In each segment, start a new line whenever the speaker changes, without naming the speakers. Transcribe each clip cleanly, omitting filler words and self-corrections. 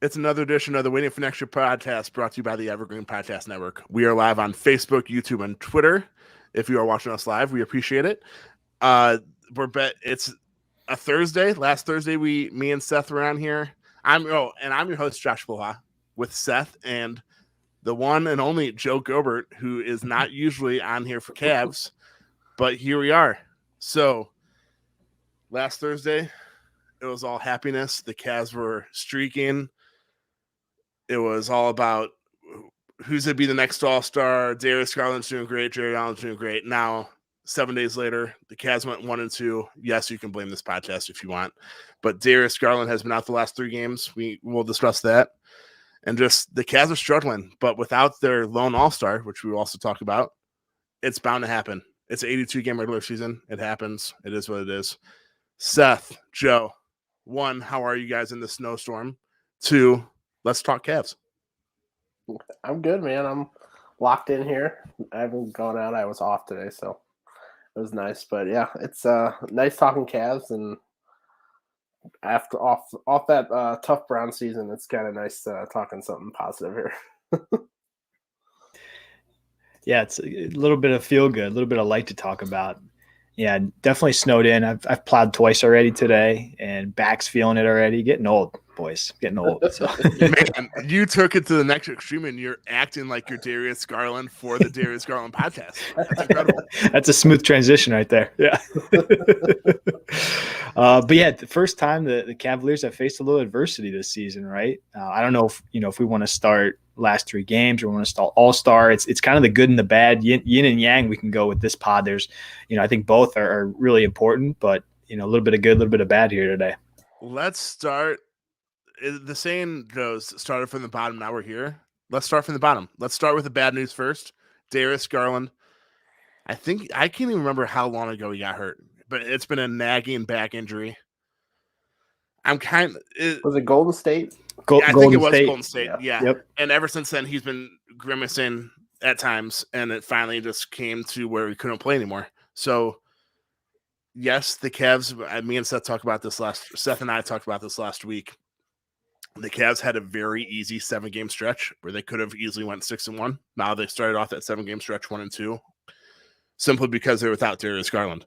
It's another edition of the Waiting for Next Year podcast brought to you by the Evergreen Podcast Network. We are live on Facebook, YouTube, and Twitter. If you are watching us live, we appreciate it. It's a Thursday. Last Thursday, me and Seth were on here. I'm your host, Josh Boha, with Seth and the one and only Joe Gobert, who is not usually on here for Cavs, but here we are. So last Thursday, it was all happiness. The Cavs were streaking. It was all about who's going to be the next all-star. Darius Garland's doing great. Jerry Allen's doing great. Now, 7 days later, the Cavs went 1-2. Yes, you can blame this podcast if you want. But Darius Garland has been out the last 3 games. We'll discuss that. And just the Cavs are struggling. But without their lone all-star, which we will also talk about, it's bound to happen. It's an 82-game regular season. It happens. It is what it is. Seth, Joe, 1, how are you guys in the snowstorm? 2, let's talk Cavs.
I'm good, man. I'm locked in here. I haven't gone out. I was off today, so it was nice. But yeah, it's nice talking Cavs, and after off that tough Brown season, it's kind of nice talking something positive here.
Yeah, it's a little bit of feel good, a little bit of light to talk about. Yeah, definitely snowed in. I've plowed twice already today, and back's feeling it already. Getting old, boys. Getting old. So.
Man, you took it to the next extreme, and you're acting like you're Darius Garland for the Darius Garland podcast. That's incredible.
That's a smooth transition right there. Yeah. But yeah, the first time the Cavaliers have faced a little adversity this season, right? I don't know if we want to start last 3 games or we want to start all-star. It's kind of the good and the bad, yin and yang. We can go with this pod. There's, I think both are really important, but a little bit of good, a little bit of bad here today.
Let's start. The saying goes, started from the bottom, now we're here. Let's start from the bottom. Let's start with the bad news first. Darius Garland. I can't even remember how long ago he got hurt, but it's been a nagging back injury. Was
it Golden State?
I think it was Golden State. Yeah.
Yep.
And ever since then, he's been grimacing at times, and it finally just came to where he couldn't play anymore. So, yes, the Cavs. Me and Seth Seth and I talked about this last week. The Cavs had a very easy 7-game stretch where they could have easily went 6-1. Now they started off that 7-game stretch 1-2, simply because they're without Darius Garland.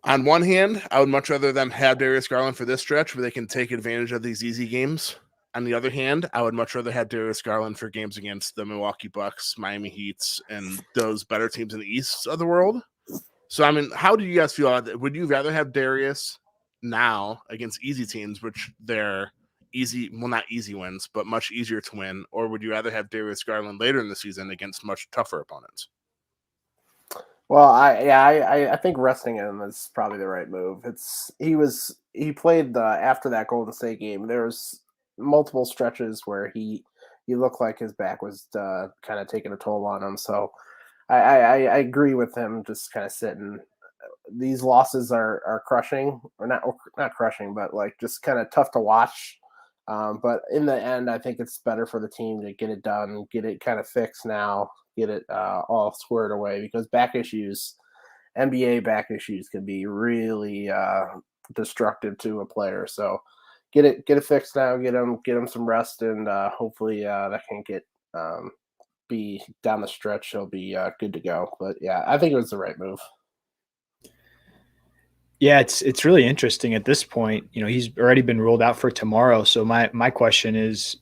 On one hand, I would much rather them have Darius Garland for this stretch where they can take advantage of these easy games. On the other hand, I would much rather have Darius Garland for games against the Milwaukee Bucks, Miami Heats, and those better teams in the East of the world. So, how do you guys feel? Would you rather have Darius now against easy teams, which they're easy, well, not easy wins, but much easier to win, or would you rather have Darius Garland later in the season against much tougher opponents?
Well, I think resting him is probably the right move. He played after that Golden State game. There's multiple stretches where he looked like his back was kind of taking a toll on him. So I agree with him just kind of sitting. These losses are crushing, or not crushing, but like just kind of tough to watch. But in the end, I think it's better for the team to get it done, get it kind of fixed now, get it all squared away, because NBA back issues can be really destructive to a player. So get it fixed now, get him some rest, and hopefully that can be down the stretch. He'll be good to go. But yeah, I think it was the right move.
Yeah, it's really interesting at this point. He's already been ruled out for tomorrow. So my question is,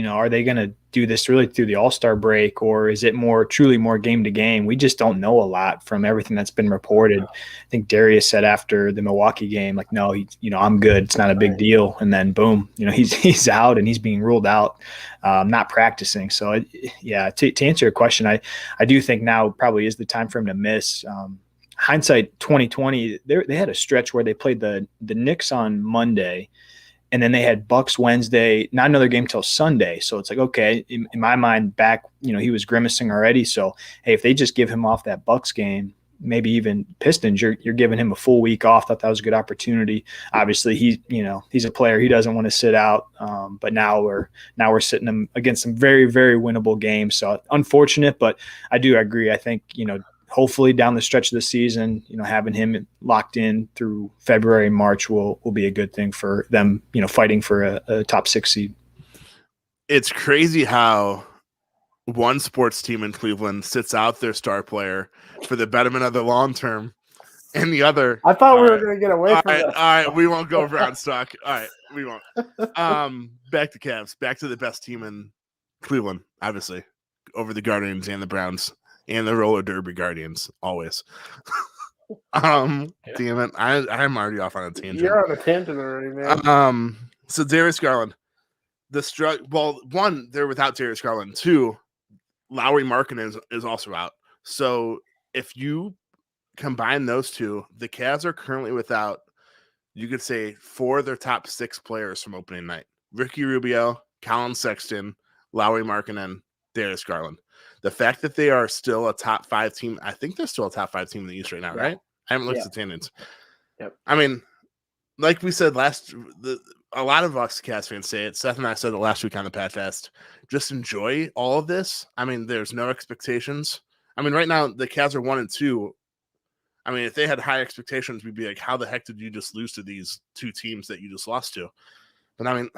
are they going to do this really through the All-Star break, or is it truly more game to game? We just don't know a lot from everything that's been reported. I think Darius said after the Milwaukee game, like, no, I'm good. It's not a big deal. And then boom, he's out and he's being ruled out, not practicing. So to answer your question, I do think now probably is the time for him to miss. Hindsight 2020, they had a stretch where they played the Knicks on Monday, and then they had Bucks Wednesday, not another game till Sunday. So it's like, okay, in my mind back, he was grimacing already. So, hey, if they just give him off that Bucks game, maybe even Pistons, you're giving him a full week off. Thought that was a good opportunity. Obviously, he's a player. He doesn't want to sit out. But now we're sitting him against some very, very winnable games. So unfortunate, but I do agree. I think, hopefully down the stretch of the season, having him locked in through February and March will be a good thing for them, fighting for a top 6 seed.
It's crazy how one sports team in Cleveland sits out their star player for the betterment of the long term, and the other.
I thought we were going to get away from this.
All right, we won't go Brown stock. All right, we won't. Back to Cavs. Back to the best team in Cleveland, obviously, over the Guardians and the Browns and the roller derby Guardians, always. Damn it, I'm already off on a tangent.
You're on a tangent already, man.
So Darius Garland, one, they're without Darius Garland. Two, Lauri Markkanen is also out. So if you combine those two, the Cavs are currently without, you could say, 4 of their top 6 players from opening night: Ricky Rubio, Colin Sexton, Lauri Markkanen, Darius Garland. The fact that they are still a top 5 team, I think they're still a top 5 team in the East right now, right? I haven't looked at the standings.
Yep.
I mean, like we said a lot of us Cavs fans say it. Seth and I said it last week on the podcast. Just enjoy all of this. I mean, there's no expectations. I mean, right now the Cavs are 1-2. I mean, if they had high expectations, we'd be like, how the heck did you just lose to these 2 teams that you just lost to? But I mean,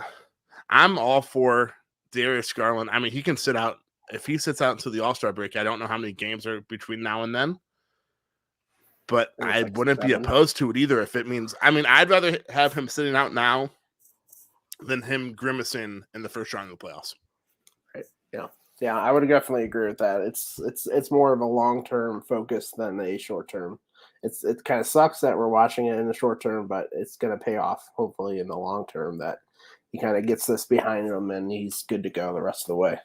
I'm all for Darius Garland. I mean, he can sit out. If he sits out until the All-Star break, I don't know how many games are between now and then. But I wouldn't be opposed to it either if it means – I mean, I'd rather have him sitting out now than him grimacing in the first round of the playoffs.
Right. Yeah. Yeah, I would definitely agree with that. It's more of a long-term focus than a short-term. It kind of sucks that we're watching it in the short term, but it's going to pay off, hopefully, in the long term, that he kind of gets this behind him and he's good to go the rest of the way.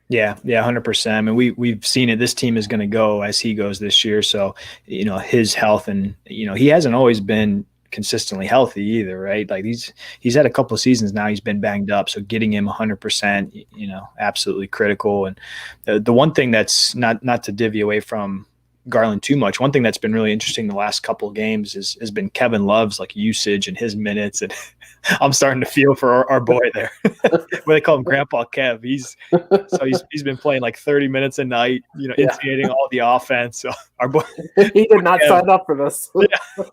Yeah, 100%. I mean, we've seen it. This team is going to go as he goes this year. So, his health and, he hasn't always been consistently healthy either, right? Like he's had a couple of seasons now. He's been banged up. So getting him 100%, absolutely critical. And the one thing that's not to divvy away from Garland too much. One thing that's been really interesting the last couple of games has been Kevin Love's usage and his minutes, and I'm starting to feel for our boy there. Where they call him Grandpa Kev. He's been playing 30 minutes a night, instigating all the offense. So our boy,
he did not sign up for this.
Yeah,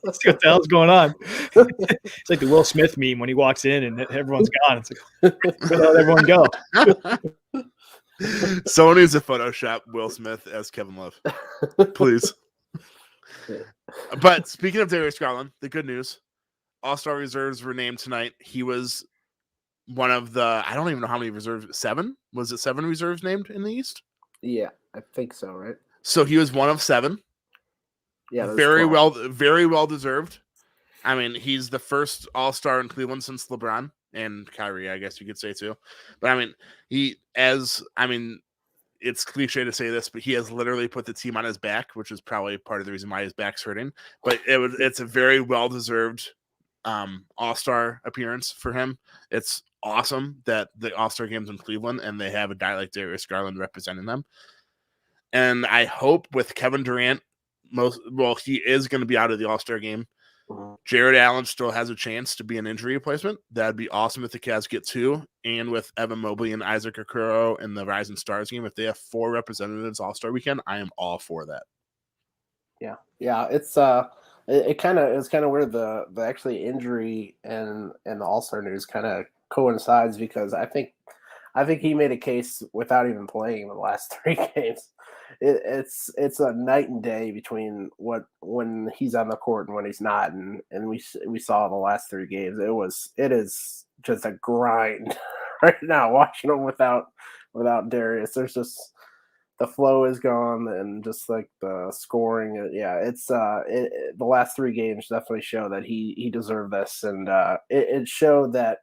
let's see what the hell's going on. It's like the Will Smith meme when he walks in and everyone's gone. It's like, where did everyone go?
Someone needs to Photoshop Will Smith as Kevin Love, please. But speaking of Darius Garland, the good news: All-Star reserves were named tonight. He was one of the, I don't even know how many reserves, 7? Was it 7 reserves named in the East?
Yeah, I think so, right?
So he was one of 7.
Yeah,
very well deserved. I mean, he's the first All-Star in Cleveland since LeBron and Kyrie, I guess you could say too. But I mean, it's cliche to say this, but he has literally put the team on his back, which is probably part of the reason why his back's hurting. But it's a very well-deserved All-Star appearance for him. It's awesome that the All-Star game's in Cleveland and they have a guy like Darius Garland representing them. And I hope with Kevin Durant, he is going to be out of the All-Star game. Jared Allen still has a chance to be an injury replacement. That'd be awesome if the Cavs get 2. And with Evan Mobley and Isaac Okoro in the Rising Stars game, if they have 4 representatives All-Star weekend, I am all for that.
Yeah. It's it's kind of where the actually injury and the All-Star news kind of coincides, because I think he made a case without even playing the last 3 games. It's a night and day between when he's on the court and when he's not, and we saw the last 3 games. It is just a grind right now watching them without Darius. There's just the flow is gone, and just the scoring. Yeah, it's the last 3 games definitely show that he deserved this, and it showed that.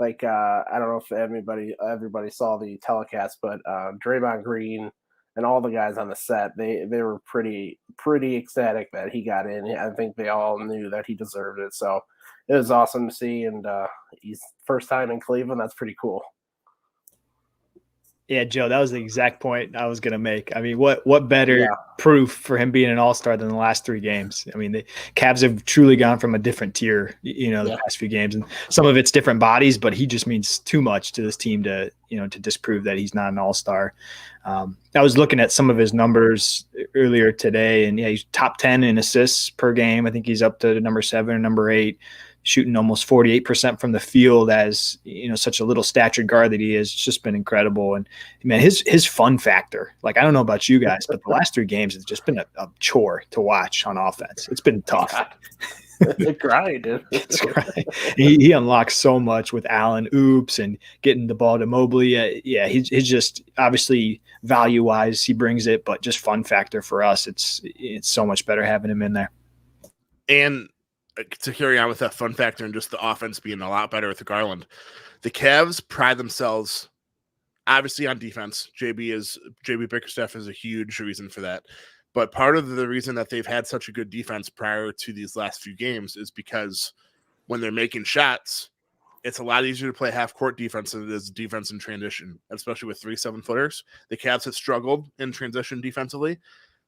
I don't know if everybody saw the telecast, but Draymond Green and all the guys on the set, they were pretty ecstatic that he got in. I think they all knew that he deserved it. So it was awesome to see, and he's first time in Cleveland. That's pretty cool.
Yeah, Joe, that was the exact point I was going to make. I mean, what better proof for him being an all-star than the last 3 games? I mean, the Cavs have truly gone from a different tier, the past few games, and some of it's different bodies, but he just means too much to this team to disprove that he's not an all-star. I was looking at some of his numbers earlier today, and he's top 10 in assists per game. I think he's up to number 7 or number 8. Shooting almost 48% from the field as, such a little statured guard that he is. It's just been incredible. And man, his fun factor, like, I don't know about you guys, but the last 3 games has just been a chore to watch on offense. It's been tough.
It's grind.
He unlocks so much with Allen oops and getting the ball to Mobley. He's just obviously value wise, he brings it, but just fun factor for us. It's so much better having him in there.
And to carry on with that fun factor and just the offense being a lot better with Garland, the Cavs pride themselves obviously on defense. JB Bickerstaff is a huge reason for that. But part of the reason that they've had such a good defense prior to these last few games is because when they're making shots, it's a lot easier to play half-court defense than it is defense in transition, especially with 3 7-footers. The Cavs have struggled in transition defensively.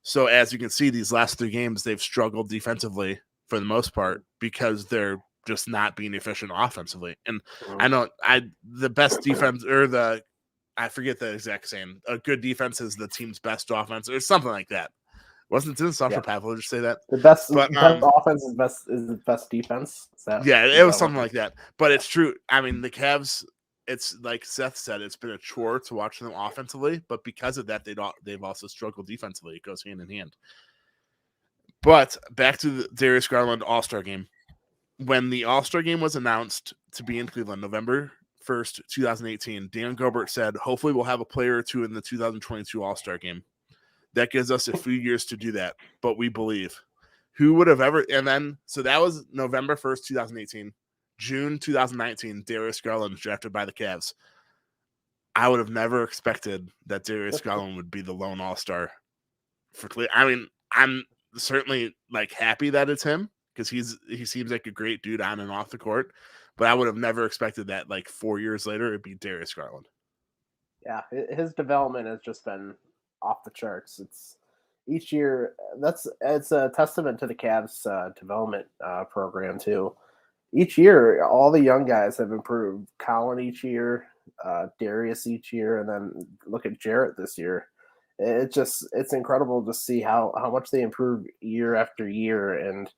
So as you can see, these last 3 games, they've struggled defensively for the most part because they're just not being efficient offensively. And I know the best defense, or I forget the exact saying, a good defense is the team's best offense or something like that. Didn't Sasha Pavlovich say that?
The best offense is the best defense.
It was something like that. But it's true. I mean, the Cavs, it's like Seth said, it's been a chore to watch them offensively, but because of that, they've also struggled defensively. It goes hand in hand. But back to the Darius Garland All-Star game. When the All-Star game was announced to be in Cleveland, November 1st, 2018, Dan Gilbert said, hopefully we'll have a player or 2 in the 2022 All-Star game. That gives us a few years to do that, but we believe. Who would have ever – and then – so that was November 1st, 2018. June 2019, Darius Garland drafted by the Cavs. I would have never expected that Darius Garland would be the lone All-Star for Cleveland. I mean, I'm certainly happy that it's him because he seems like a great dude on and off the court, but I would have never expected that 4 years later it'd be Darius Garland.
Yeah, his development has just been off the charts. It's each year. It's a testament to the Cavs development program too. Each year, all the young guys have improved. Colin each year, Darius each year, and then look at Jarrett this year. It's incredible to see how much they improve year after year, and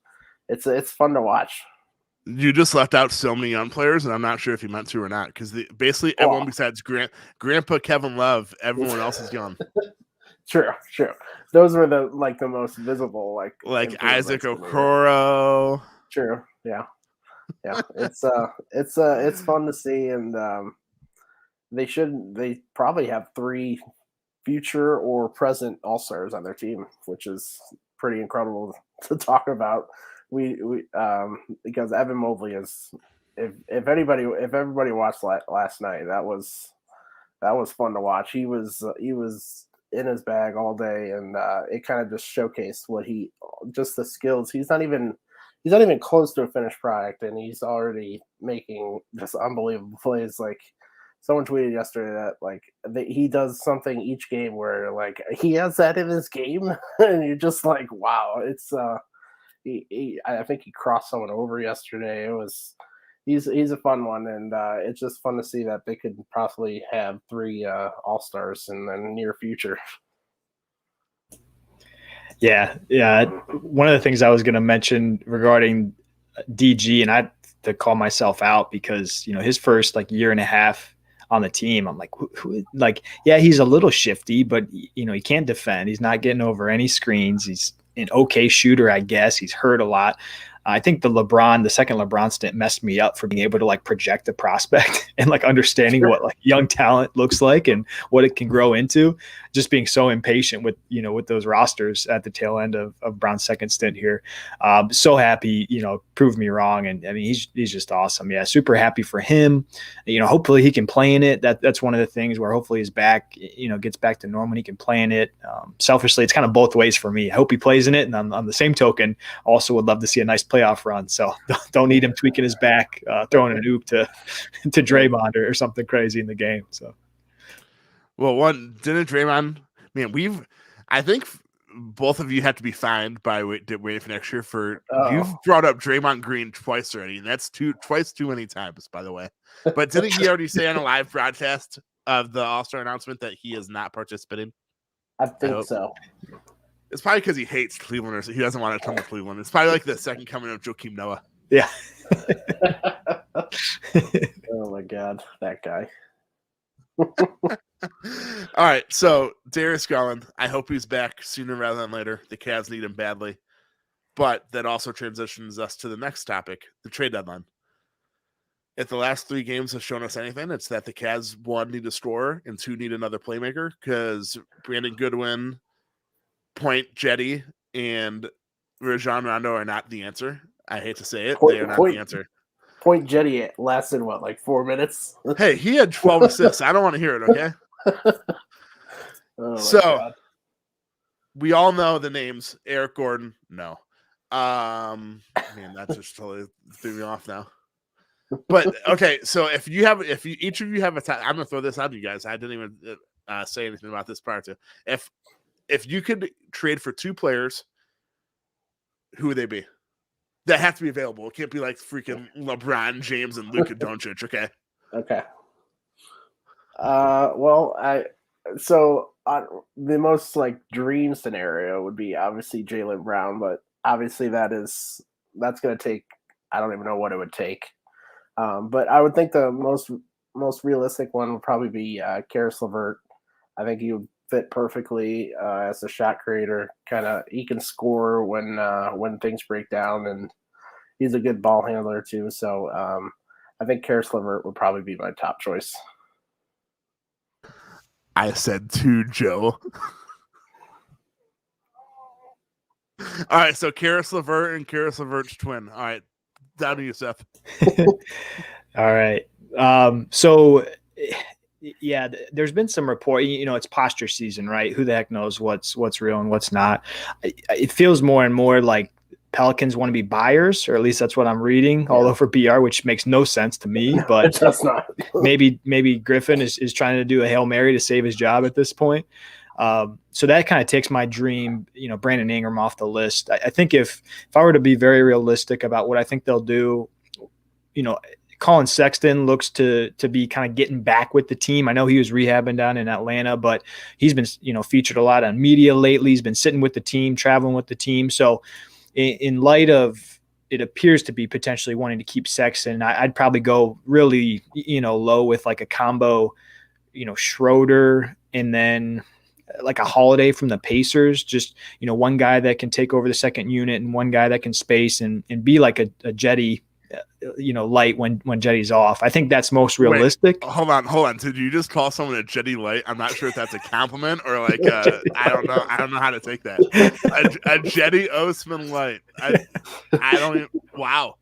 it's fun to watch.
You just left out so many young players, and I'm not sure if you meant to or not, because basically everyone besides Grandpa Kevin Love, everyone else is young.
True. Those were the most visible,
like Isaac Okoro.
True. Yeah. It's fun to see, and they probably have 3 future or present All-Stars on their team, which is pretty incredible to talk about. We because Evan Mobley is, if everybody watched last night, that was fun to watch. He was in his bag all day, and it kind of just showcased just the skills. He's not even close to a finished product, and he's already making just unbelievable plays. Someone tweeted yesterday that he does something each game where he has that in his game, and you're just wow. It's I think he crossed someone over yesterday. He's a fun one, and it's just fun to see that they could possibly have 3 All-Stars in the near future. Yeah.
One of the things I was going to mention regarding DG, and I had to call myself out because his first year and a half on the team, I'm who he's a little shifty, but he can't defend. He's not getting over any screens. He's an okay shooter, I guess. He's hurt a lot. I think the second LeBron stint messed me up for being able to broad prospect and understanding what young talent looks like and what it can grow into. Just being so impatient with those rosters at the tail end of Brown's second stint here. So happy, proved me wrong. And I mean, he's just awesome. Yeah. Super happy for him. Hopefully he can play in it. That's one of the things where hopefully his back, gets back to normal and he can play in it. Selfishly, it's kind of both ways for me. I hope he plays in it. And on the same token, also would love to see a nice playoff run. So don't need him tweaking his back, throwing an oop to Draymond or something crazy in the game. So.
Well, didn't Draymond? Man, I think both of you have to be fined by waiting for next year for you've brought up Draymond Green twice already, and that's twice too many times, by the way. But didn't he already say on a live broadcast of the All-Star announcement that he is not participating?
I think so.
It's probably because he hates Cleveland or he doesn't want to come to Cleveland. It's probably like the second coming of Joakim Noah.
Yeah.
Oh my God, that guy.
All right, so Darius Garland, I hope he's back sooner rather than later. The Cavs need him badly. But that also transitions us to the next topic, the trade deadline. If the last 3 games have shown us anything, it's that the Cavs, 1, need a scorer, and 2, need another playmaker, because Brandon Goodwin, Point Jetty, and Rajon Rondo are not the answer. I hate to say it. They are not the answer.
Point Jetty lasted, what, like 4 minutes?
Hey, he had 12 assists. I don't want to hear it, okay? God. We all know the names. Eric Gordon, no. Man, that just totally threw me off now. But okay, so if each of you have a I'm gonna throw this out to you guys. I didn't even say anything about this prior to. If you could trade for 2 players, who would they be? That have to be available. It can't be like freaking LeBron James and Luka Doncic. Okay.
Okay. The most like dream scenario would be obviously Jaylen Brown, but obviously that's going to take. I don't even know what it would take. But I would think the most realistic one would probably be Karis LeVert. I think he would fit perfectly as a shot creator. He can score when things break down, and he's a good ball handler too. So I think Karis LeVert would probably be my top choice.
I said 2, Joe. All right, so Karis LeVert and Karis LeVert's twin. All right, down to you, Seth.
All right. So, yeah, there's been some report. It's posture season, right? Who the heck knows what's real and what's not? It feels more and more like Pelicans want to be buyers, or at least that's what I'm reading all over BR, which makes no sense to me. But
it does not.
maybe Griffin is trying to do a Hail Mary to save his job at this point. So that kind of takes my dream, Brandon Ingram off the list. I think if I were to be very realistic about what I think they'll do, Colin Sexton looks to be kind of getting back with the team. I know he was rehabbing down in Atlanta, but he's been, featured a lot on media lately. He's been sitting with the team, traveling with the team. So in light of it appears to be potentially wanting to keep Sexton, I'd probably go really, low with like a combo, Schroeder and then like a Holiday from the Pacers, just, one guy that can take over the second unit and one guy that can space and be like a Jetty, light when Jetty's off. I think that's most realistic.
Wait, hold on. Did you just call someone a Jetty light? I'm not sure if that's a compliment or like I don't know. I don't know how to take that. A Jetty Osman light. I don't even. Wow.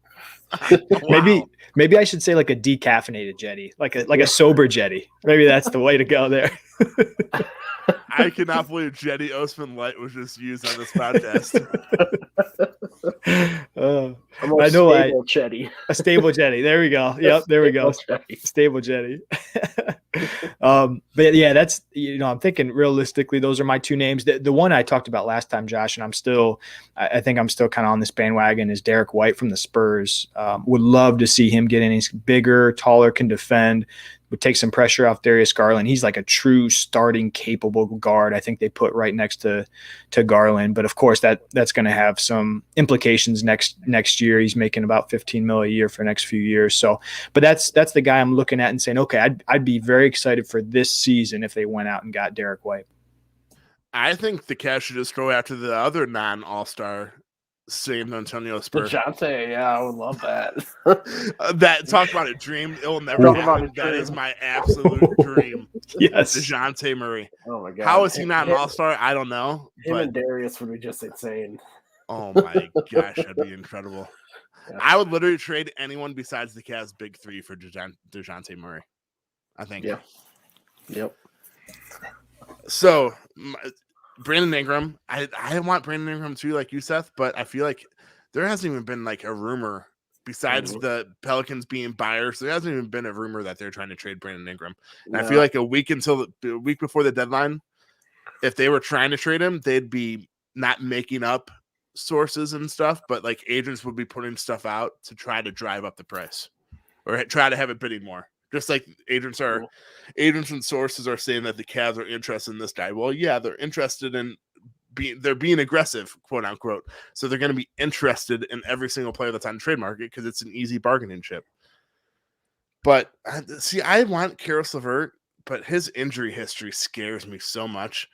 Maybe I should say like a decaffeinated Jetty, like a sober Jetty. Maybe that's the way to go there.
I cannot believe Jetty Osman Light was just used on this podcast.
I know
Jetty.
A stable Jetty. There we go. Yep, there we go. Stable Jetty. But yeah, that's I'm thinking realistically, those are my 2 names. The one I talked about last time, Josh, and I think I'm still kind of on this bandwagon, is Derek White from the Spurs. Would love to see him get in. He's bigger, taller, can defend. Would take some pressure off Darius Garland. He's like a true starting capable guard. I think they put right next to Garland. But of course that's going to have some implications next year. He's making about $15 million a year for the next few years. So, but that's the guy I'm looking at and saying, okay, I'd be very excited for this season if they went out and got Derek White.
I think the Cavs should just go after the other non-All-Star San Antonio Spurs.
DeJounte, yeah, I would love that.
That talk about a dream. It will never happen. That is my absolute dream.
Yes.
DeJounte Murray.
Oh my God.
How is he not an all-star? I don't know.
Him and Darius would be just insane.
Oh my gosh, that'd be incredible. Yeah. I would literally trade anyone besides the Cavs' big 3 for DeJounte Murray. I think.
Yeah. Yep.
So Brandon Ingram, I want Brandon Ingram too, like you, Seth, but I feel like there hasn't even been like a rumor Besides the Pelicans being buyers, there hasn't even been a rumor that they're trying to trade Brandon Ingram. And
No.
I feel like a week before the deadline, if they were trying to trade him, they'd be not making up sources and stuff, but like agents would be putting stuff out to try to drive up the price or try to have it bidding more. Just like agents and sources are saying that the Cavs are interested in this guy. Well, yeah, they're interested in being aggressive, quote unquote. So they're going to be interested in every single player that's on the trade market because it's an easy bargaining chip. But see, I want Karis LeVert, but his injury history scares me so much.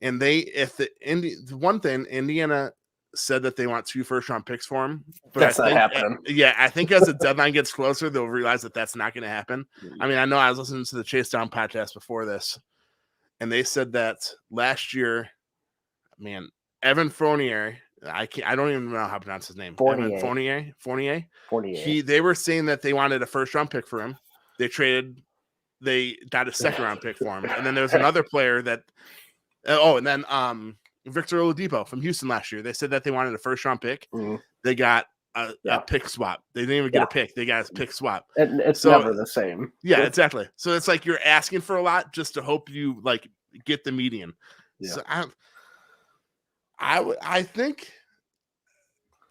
And Indiana said that they want 2 first-round picks for him. But
that's not happening.
I think as the deadline gets closer, they'll realize that that's not going to happen. I mean, I know I was listening to the Chase Down podcast before this, and they said that last year, man, Evan Fournier, I don't even know how to pronounce his name.
Fournier.
Evan Fournier. They were saying that they wanted a first-round pick for him. They got a second-round pick for him. And then there's another player that and then Victor Oladipo from Houston last year. They said that they wanted a first-round pick. Mm-hmm. They got a pick swap. They didn't even get a pick. They got a pick swap.
And it's never the same.
Yeah, exactly. So it's like you're asking for a lot just to hope you like get the median. Yeah. So I think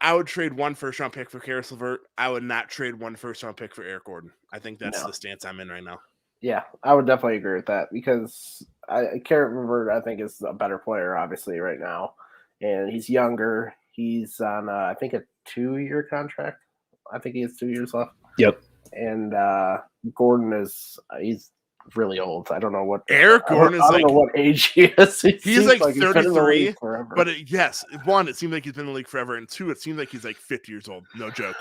I would trade 1 first-round pick for Karis LeVert. I would not trade 1 first-round pick for Eric Gordon. I think that's the stance I'm in right now.
Yeah, I would definitely agree with that because Karis LeVert, I think, is a better player, obviously, right now. And he's younger. He's on, I think, a 2-year contract. I think he has 2 years left.
Yep.
And Gordon he's really old. I don't know what
Eric Gordon is. I don't
know what age he is.
He's like 33. But it seems like he's been in the league forever, and 2, it seems like he's like 50 years old. No joke.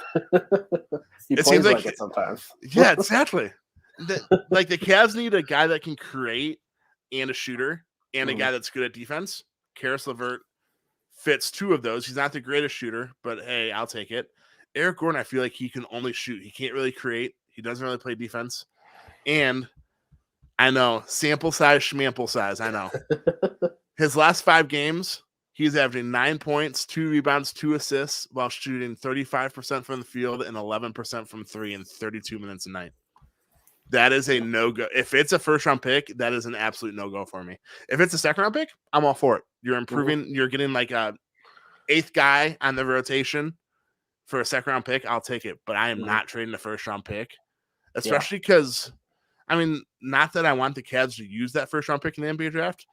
It seems like it sometimes.
Yeah, exactly. Like the Cavs need a guy that can create and a shooter and a guy that's good at defense. Karis LeVert fits 2 of those. He's not the greatest shooter, but hey, I'll take it. Eric Gordon, I feel like he can only shoot. He can't really create. He doesn't really play defense. And I know, sample size, schmample size, I know. His last 5 games, he's averaging 9 points, 2 rebounds, 2 assists, while shooting 35% from the field and 11% from 3 in 32 minutes a night. That is a no-go. If it's a first-round pick, that is an absolute no-go for me. If it's a second-round pick, I'm all for it. You're improving. You're getting like a 8th guy on the rotation for a second-round pick. I'll take it. But I am not trading a first-round pick, especially because, I mean, not that I want the Cavs to use that first-round pick in the NBA draft,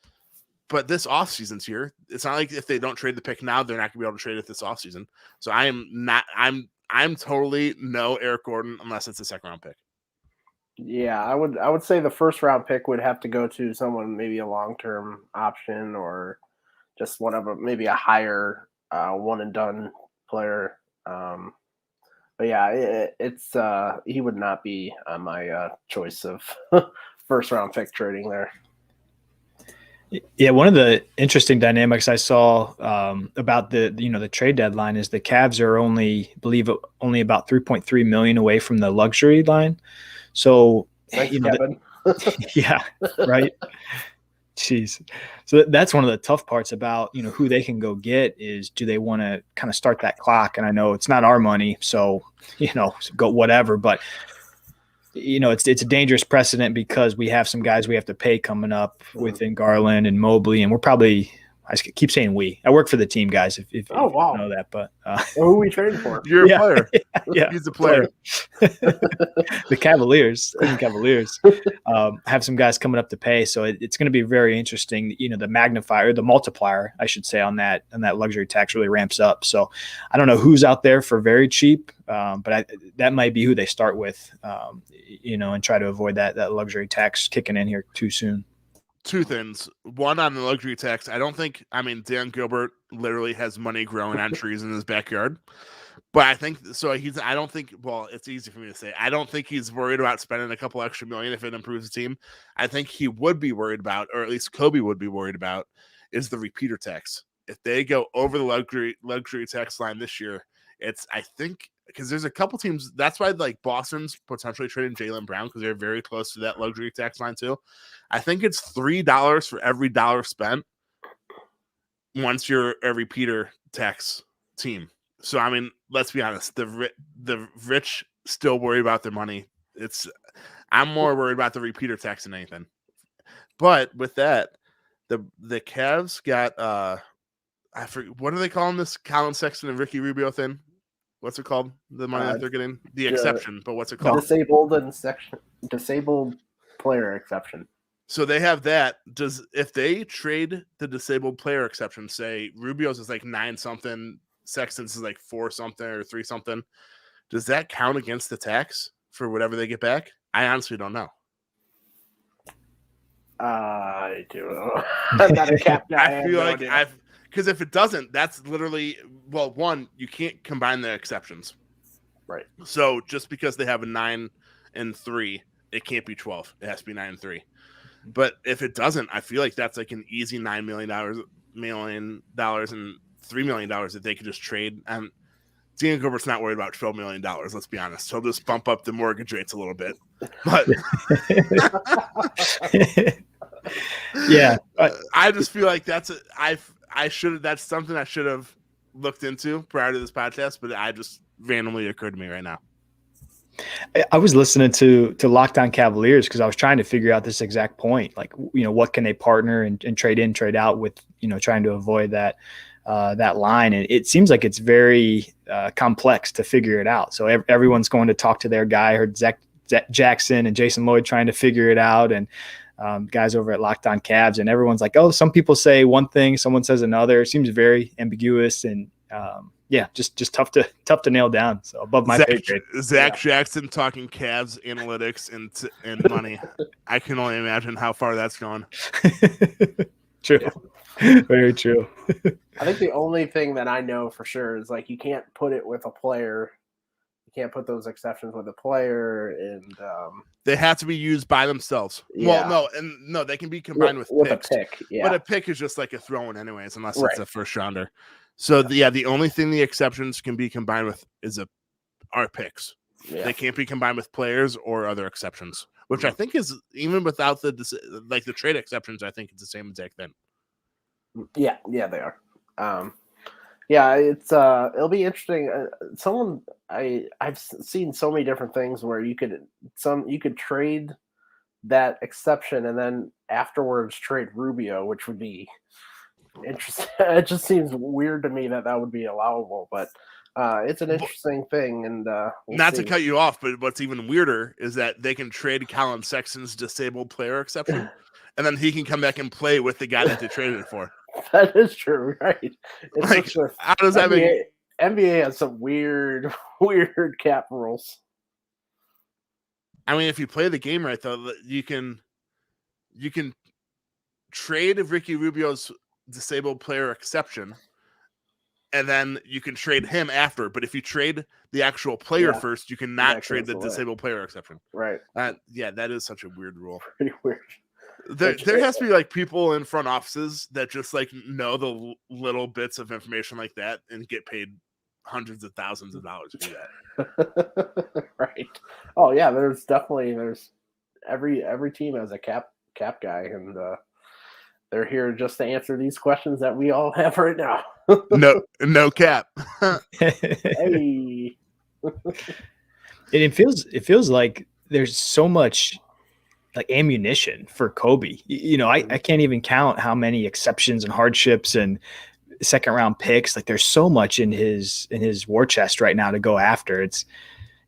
but this offseason's here. It's not like if they don't trade the pick now, they're not going to be able to trade it this offseason. So I am not – I'm totally no Eric Gordon unless it's a second-round pick.
Yeah, I would say the first round pick would have to go to someone, maybe a long-term option or just one of maybe a higher one and done player. But yeah, it's he would not be on my choice of first round pick trading there.
Yeah, one of the interesting dynamics I saw about the trade deadline is the Cavs are only about 3.3 million away from the luxury line. So,
thanks,
yeah, right. Jeez. So that's one of the tough parts about, who they can go get is, do they want to kind of start that clock? And I know it's not our money, so, go whatever, but it's a dangerous precedent because we have some guys we have to pay coming up within Garland and Mobley, and we're probably, I keep saying I work for the team, guys, if you know that, but
who are we trading for?
You're a player.
Yeah,
he's a player.
The Cavaliers have some guys coming up to pay, so it's going to be very interesting. The magnifier, the multiplier, I should say, on that luxury tax really ramps up. So I don't know who's out there for very cheap, but that might be who they start with, and try to avoid that luxury tax kicking in here too soon.
2 things. One, on the luxury tax, Dan Gilbert literally has money growing on trees in his backyard. But I think so. It's easy for me to say. I don't think he's worried about spending a couple extra million if it improves the team. I think he would be worried about, or at least Kobe would be worried about, is the repeater tax. If they go over the luxury tax line this year, because there's a couple teams. That's why Boston's potentially trading Jaylen Brown because they're very close to that luxury tax line too. I think it's $3 for every dollar spent once you're a repeater tax team. So I mean, let's be honest. The rich still worry about their money. I'm more worried about the repeater tax than anything. But with that, the Cavs got I forget, what are they calling this Colin Sexton and Ricky Rubio thing? What's it called? The money that they're getting? The exception, but what's it called?
Disabled player exception.
So they have that. If they trade the disabled player exception, say Rubio's is like 9 something, Sexton's is like 4 something or 3 something, does that count against the tax for whatever they get back? I honestly don't know.
I do know. I'm not a cap guy.
I feel like because if it doesn't, that's literally, well, one, you can't combine the exceptions.
Right.
So just because they have a 9 and 3, it can't be 12. It has to be 9 and 3. But if it doesn't, I feel like that's like an easy $9 million and $3 million that they could just trade. And Dean Gilbert's not worried about $12 million. Let's be honest. He'll just bump up the mortgage rates a little bit. But
yeah,
I just feel like that's something I should have looked into prior to this podcast, but I just randomly occurred to me right now.
I was listening to Lockdown Cavaliers because I was trying to figure out this exact point. Like, what can they partner and trade in, trade out with, trying to avoid that line. And it seems like it's very complex to figure it out. So everyone's going to talk to their guy. I heard Zach Jackson and Jason Lloyd trying to figure it out. And guys over at Locked On Cavs, and everyone's like, oh, some people say one thing, someone says another. It seems very ambiguous and just tough to nail down. So above my pay grade.
Zach Jackson talking Cavs analytics and money. I can only imagine how far that's gone.
True. Yeah. Very true.
I think the only thing that I know for sure is like you can't put it with a player. You can't put those exceptions with a player, and
they have to be used by themselves.
Yeah.
Well, no, they can be combined with picks.
A pick. Yeah.
But a pick is just like a throw-in anyways, unless it's a first rounder. So the only thing the exceptions can be combined with are picks. Yeah. They can't be combined with players or other exceptions, which I think is even without the trade exceptions. I think it's the same exact thing.
Yeah, they are. It's it'll be interesting. I've seen so many different things where you could trade that exception and then afterwards trade Rubio, which would be interesting. It just seems weird to me that would be allowable, but it's an interesting thing. And
not to cut you off, but what's even weirder is that they can trade Colin Sexton's disabled player exception, and then he can come back and play with the guy that they traded it for.
That is true, right? It's
how does that make
NBA has some weird cap rules.
I mean, if you play the game right, though, you can trade Ricky Rubio's disabled player exception, and then you can trade him after. But if you trade the actual player first, you cannot trade the disabled player exception.
Right.
That is such a weird rule.
Pretty weird.
There has to be like people in front offices that just like know the little bits of information like that and get paid hundreds of thousands of dollars to do
that. Right. Oh yeah, there's every team has a cap guy, and they're here just to answer these questions that we all have right now. No cap.
Hey. It feels like there's so much like ammunition for Kobe. I can't even count how many exceptions and hardships and second round picks. Like there's so much in his war chest right now to go after.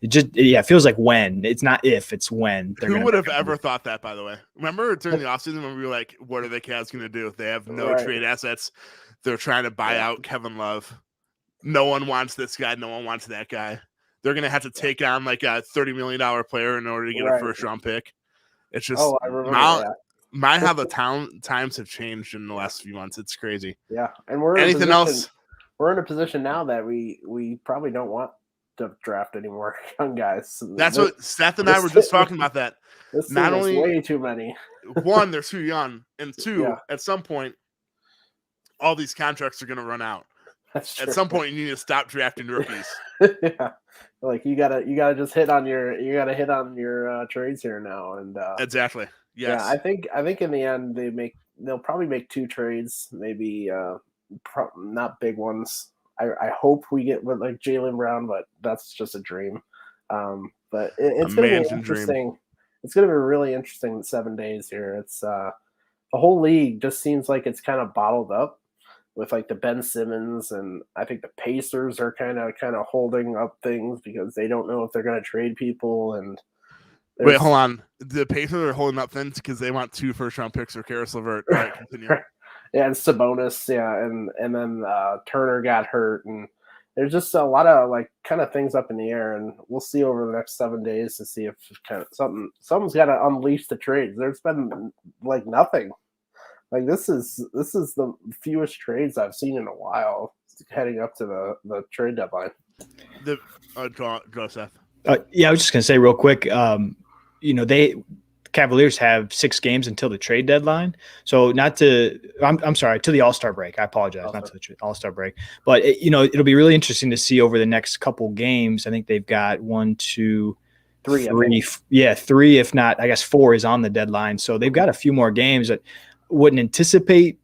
It feels like when. It's not if, it's when.
Who would have ever thought that, by the way? Remember during the offseason when we were like, what are the Cavs going to do? They have no trade assets. They're trying to buy out Kevin Love. No one wants this guy. No one wants that guy. They're going to have to take on like a $30 million player in order to get a first round pick. It's just
I remember
how the times have changed in the last few months. It's crazy.
Yeah, and we're in a position now that we probably don't want to draft any more young guys.
That's what Seth and I were just talking about. That
not only way too many.
One, they're too young, and two, at some point, all these contracts are going to run out.
That's true.
At some point, you need to stop drafting rookies.
Yeah. Like you gotta just hit on your trades here now, and
exactly. Yes.
Yeah, I think in the end they'll probably make 2 trades, maybe not big ones. I hope we get with like Jaylen Brown, but that's just a dream. But it's
A
going to
man's
be
dream.
interesting. It's going to be really interesting 7 days here. It's the whole league just seems like it's kind of bottled up with like the Ben Simmons, and I think the Pacers are kind of holding up things because they don't know if they're going to trade people. And
wait, hold on. The Pacers are holding up things because they want 2 first-round picks for Karis LeVert. All right, continue.
Yeah, and Sabonis, yeah, and then Turner got hurt, and there's just a lot of like kind of things up in the air, and we'll see over the next 7 days to see if kind of something's got to unleash the trades. There's been like nothing. Like this is the fewest trades I've seen in a while heading up to the trade deadline.
Go Seth.
Yeah, I was just gonna say real quick. Cavaliers have 6 games until the trade deadline. So I'm sorry, to the All-Star break. I apologize, not to the All-Star break. But it'll be really interesting to see over the next couple games. I think they've got 1, 2, 3. Yeah, 3, if not, I guess 4 is on the deadline. So they've got a few more games that wouldn't anticipate,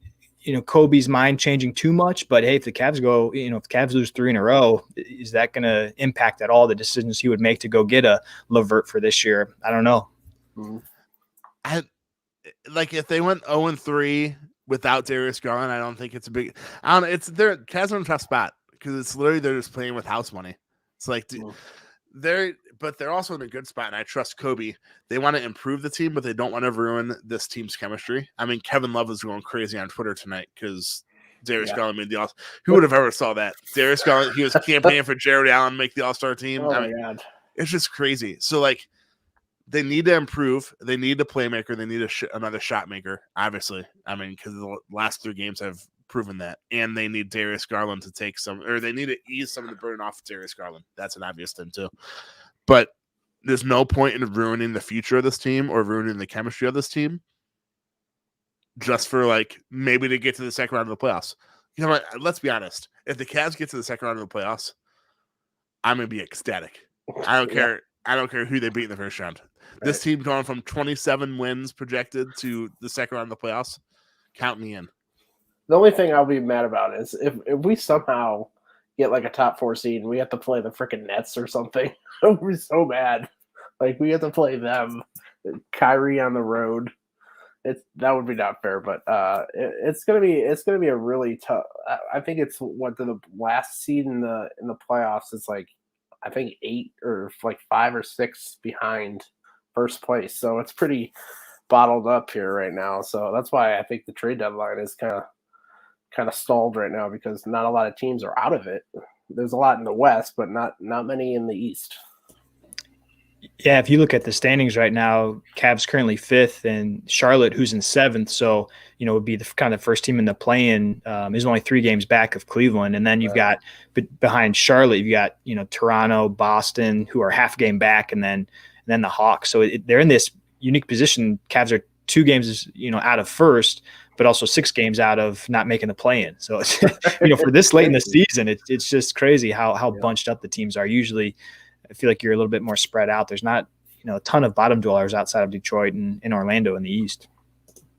Kobe's mind changing too much. But hey, if the Cavs if the Cavs lose 3 in a row, is that going to impact at all the decisions he would make to go get a LeVert for this year? I don't know.
If they went 0-3 without Darius Garland, I don't think it's a big. I don't know. Cavs are in a tough spot because it's literally they're just playing with house money. It's like they're also in a good spot, and I trust Kobe. They want to improve the team, but they don't want to ruin this team's chemistry. I mean, Kevin Love is going crazy on Twitter tonight because Darius Garland made the All. Who would have ever saw that? Darius Garland, he was campaigning for Jared Allen to make the All-Star team.
Oh my God,
it's just crazy. So they need to improve. They need a playmaker. They need another shot maker, obviously. I mean, because the last 3 games have proven that. And they need Darius Garland to they need to ease some of the burden off of Darius Garland. That's an obvious thing, too. But there's no point in ruining the future of this team or ruining the chemistry of this team just for, maybe to get to the second round of the playoffs. You know what? Let's be honest. If the Cavs get to the second round of the playoffs, I'm going to be ecstatic. I don't care. I don't care who they beat in the first round. This team going from 27 wins projected to the second round of the playoffs, count me in.
The only thing I'll be mad about is if we somehow get a top 4 seed and we have to play the freaking Nets or something. I'll be so mad. We have to play them. Kyrie on the road. That would be not fair, but it's gonna be a really tough. I think it's the last seed in the playoffs is I think 8 or 5 or 6 behind first place. So it's pretty bottled up here right now. So that's why I think the trade deadline is kind of stalled right now because not a lot of teams are out of it. There's a lot in the West, but not many in the East.
Yeah, if you look at the standings right now, Cavs currently 5th and Charlotte, who's in 7th, so would be the kind of first team in the play-in, is only 3 games back of Cleveland, and then you've got behind Charlotte, you've got Toronto, Boston, who are half game back, and then the Hawks. So they're in this unique position. Cavs are 2 games out of first, but also 6 games out of not making the play-in. So it's, for this late in the season, it's just crazy how bunched up the teams are. Usually, I feel like you're a little bit more spread out. There's not, a ton of bottom dwellers outside of Detroit and in Orlando in the East.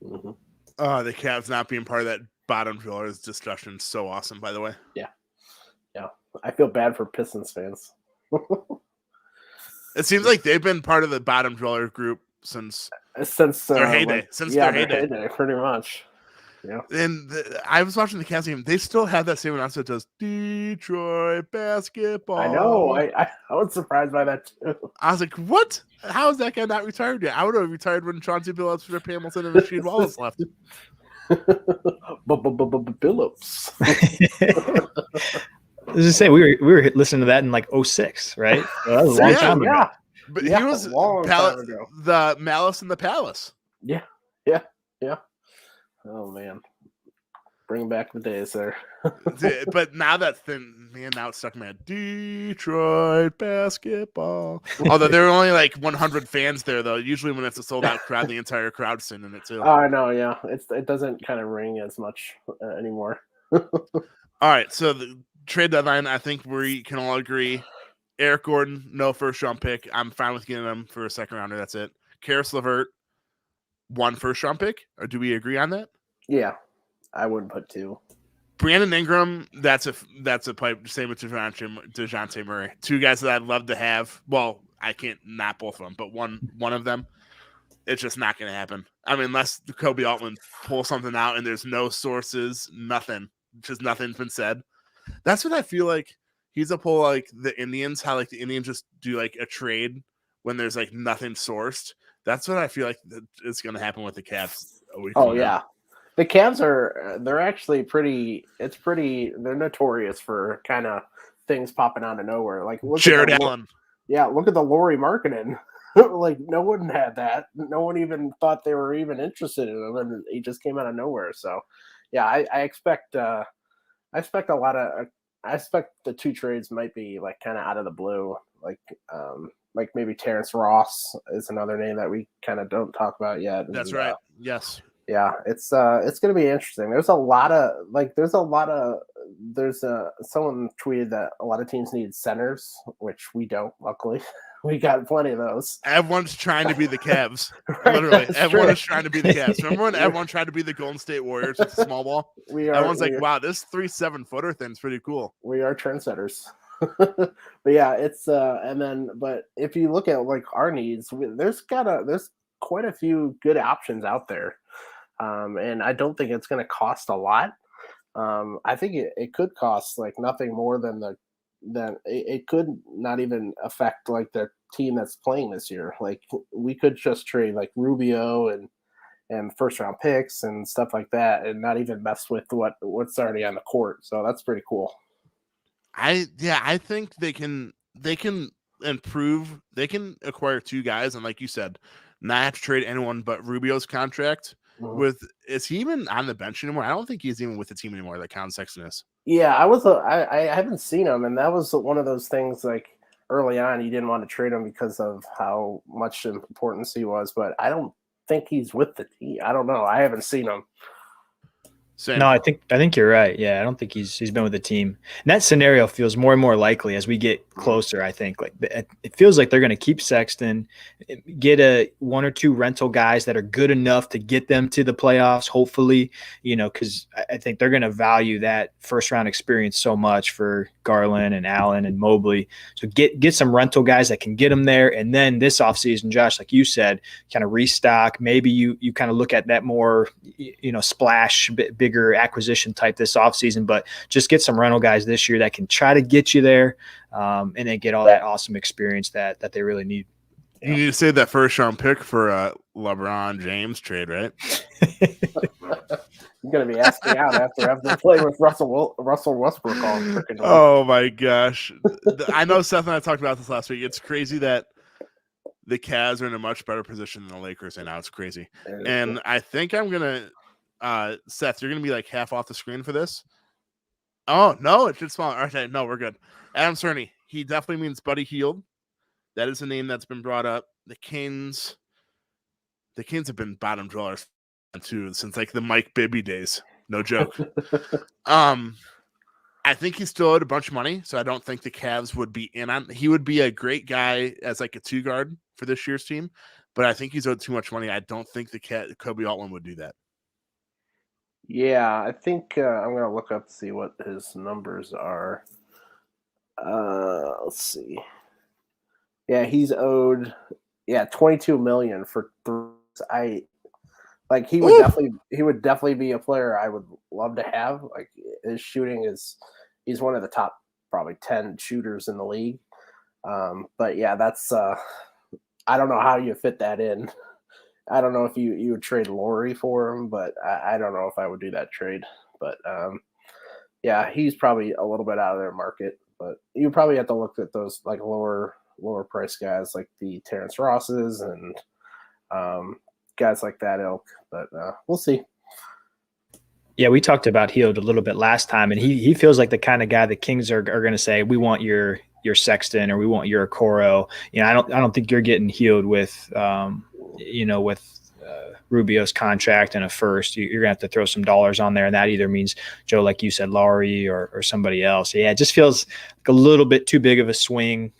Mm-hmm.
The Cavs not being part of that bottom dwellers discussion is so awesome, by the way.
Yeah. I feel bad for Pistons fans.
It seems like they've been part of the bottom dweller group since their heyday. Their heyday,
pretty much. Yeah.
And I was watching the Cavs game. They still have that same announcer that does Detroit basketball.
I know. I was surprised by that too.
I was like, what? How is that guy not retired yet? I would have retired when Chauncey Billups, Rip Hamilton, and Rasheed Wallace left.
Billups.
As I say, we were listening to that in 06, right? So that was a long time ago.
But he was the Malice in the Palace.
Yeah. Oh man, bring back the days there.
But now now it's stuck in my head. Detroit basketball. Although there are only 100 fans there, though. Usually when it's a sold out crowd, the entire crowd's singing it too.
I know, yeah. It doesn't kind of ring as much anymore.
All right, so the trade deadline, I think we can all agree. Eric Gordon, no first round pick. I'm fine with getting him for a second rounder. That's it. Karis LeVert, 1 first round pick. Or do we agree on that?
Yeah, I wouldn't put 2.
Brandon Ingram, that's a pipe. Same with DeJounte Murray. Two guys that I'd love to have. Well, I can't, not both of them, but one of them. It's just not going to happen. I mean, unless Kobe Altman pulls something out and there's no sources, nothing, just nothing's been said. That's what I feel like. He's a pull like the Indians, how like the Indians just do like a trade when there's like nothing sourced. That's what I feel like is going to happen with the Cavs a week.
Oh yeah, the Cavs they're actually they're notorious for kind of things popping out of nowhere. Like
Jared Allen.
Yeah, look at the Lauri Markkanen. Like no one had that. No one even thought they were even interested in him, and he just came out of nowhere. So, yeah, I expect a lot of. I expect the two trades might be like kind of out of the blue. Like maybe Terrence Ross is another name that we kind of don't talk about yet.
That's right. Yes.
Yeah, it's going to be interesting. There's someone tweeted that a lot of teams need centers, which we don't. Luckily, we got plenty of those.
Everyone's trying to be the Cavs. Right, literally, everyone is trying to be the Cavs. Remember when everyone tried to be the Golden State Warriors with the small ball? Everyone's like, "Wow, this 3 7-footer thing's pretty cool."
We are trendsetters. But yeah, it's but if you look at like our needs, there's quite a few good options out there. And I don't think it's going to cost a lot. I think it could cost like nothing more than it could not even affect like the team that's playing this year. Like we could just trade like Rubio and first round picks and stuff like that, and not even mess with what's already on the court. So that's pretty cool.
I think they can improve. They can acquire two guys, and like you said, not have to trade anyone but Rubio's contract. Is he even on the bench anymore? I don't think he's even with the team anymore. Like Colin Sexton is.
Yeah, I haven't seen him, and that was one of those things. Like early on, you didn't want to trade him because of how much importance he was. But I don't think he's with the team. I don't know. I haven't seen him.
Same. No, I think you're right. Yeah, I don't think he's been with the team. And that scenario feels more and more likely as we get closer. I think like it feels like they're going to keep Sexton, get one or two rental guys that are good enough to get them to the playoffs. Hopefully, because I think they're going to value that first round experience so much for Garland and Allen and Mobley. So get some rental guys that can get them there, and then this offseason, Josh, like you said, kind of restock. Maybe you kind of look at that more, splash bigger acquisition type this offseason, but just get some rental guys this year that can try to get you there, and then get all that awesome experience that they really need.
You need to save that first round pick for a LeBron James trade, right?
You're going to be asking out after playing with Russell Westbrook all freaking week.
Oh my gosh. I know Seth and I talked about this last week. It's crazy that the Cavs are in a much better position than the Lakers right now. It's crazy. And I think I'm going to Seth, you're going to be like half off the screen for this. Oh, no, it should small. Okay, no, we're good. Adam Cerny, he definitely means Buddy Hield. That is a name that's been brought up. The Kings have been bottom dwellers too since like the Mike Bibby days. No joke. I think he still owed a bunch of money, so I don't think the Cavs would be in on. He would be a great guy as like a 2 guard for this year's team, but I think he's owed too much money. I don't think Kobe Altman would do that.
Yeah, I think I'm going to look up to see what his numbers are. Let's see. Yeah, he's owed $22 million for 3. He would definitely be a player I would love to have. Like his shooting he's one of the top probably 10 shooters in the league. But yeah, that's I don't know how you fit that in. I don't know if you would trade Lauri for him, but I don't know if I would do that trade. But yeah, he's probably a little bit out of their market. But you probably have to look at those like lower price guys like the Terrence Rosses and guys like that ilk. But we'll see.
Yeah, we talked about Hield a little bit last time, and he feels like the kind of guy the Kings are going to say, we want your Sexton or we want your Okoro. I don't think you're getting Hield with Rubio's contract and a first. You're gonna have to throw some dollars on there, and that either means Joe, like you said, Lauri or somebody else. Yeah, it just feels like a little bit too big of a swing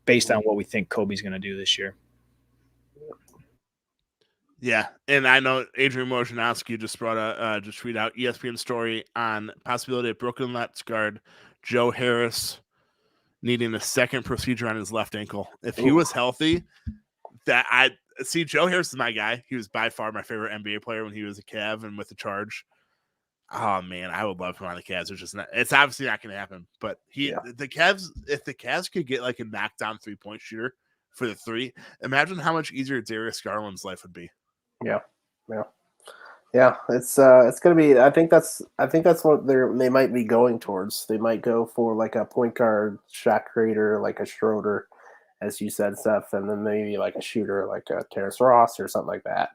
based on what we think Kobe's going to do this year.
Yeah, and I know Adrian Wojnarowski just brought just tweet out ESPN story on possibility of Brooklyn Nets guard Joe Harris needing a second procedure on his left ankle. If he was healthy, Joe Harris is my guy. He was by far my favorite NBA player when he was a Cav and with the Charge. Oh man, I would love him on the Cavs. It's obviously not going to happen. But the Cavs, if the Cavs could get like a knockdown 3-point shooter for the three, imagine how much easier Darius Garland's life would be.
Yeah. It's gonna be. I think that's what they might be going towards. They might go for like a point guard, shot creator, like a Schroeder, as you said, Seth, and then maybe like a shooter, like a Terrence Ross or something like that.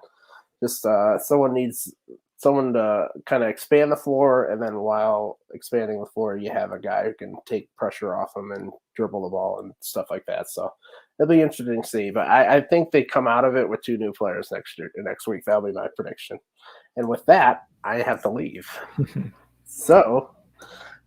Just someone needs someone to kind of expand the floor, and then while expanding the floor, you have a guy who can take pressure off them and dribble the ball and stuff like that. So it'll be interesting to see. But I think they come out of it with 2 new players next week. That'll be my prediction. And with that, I have to leave. So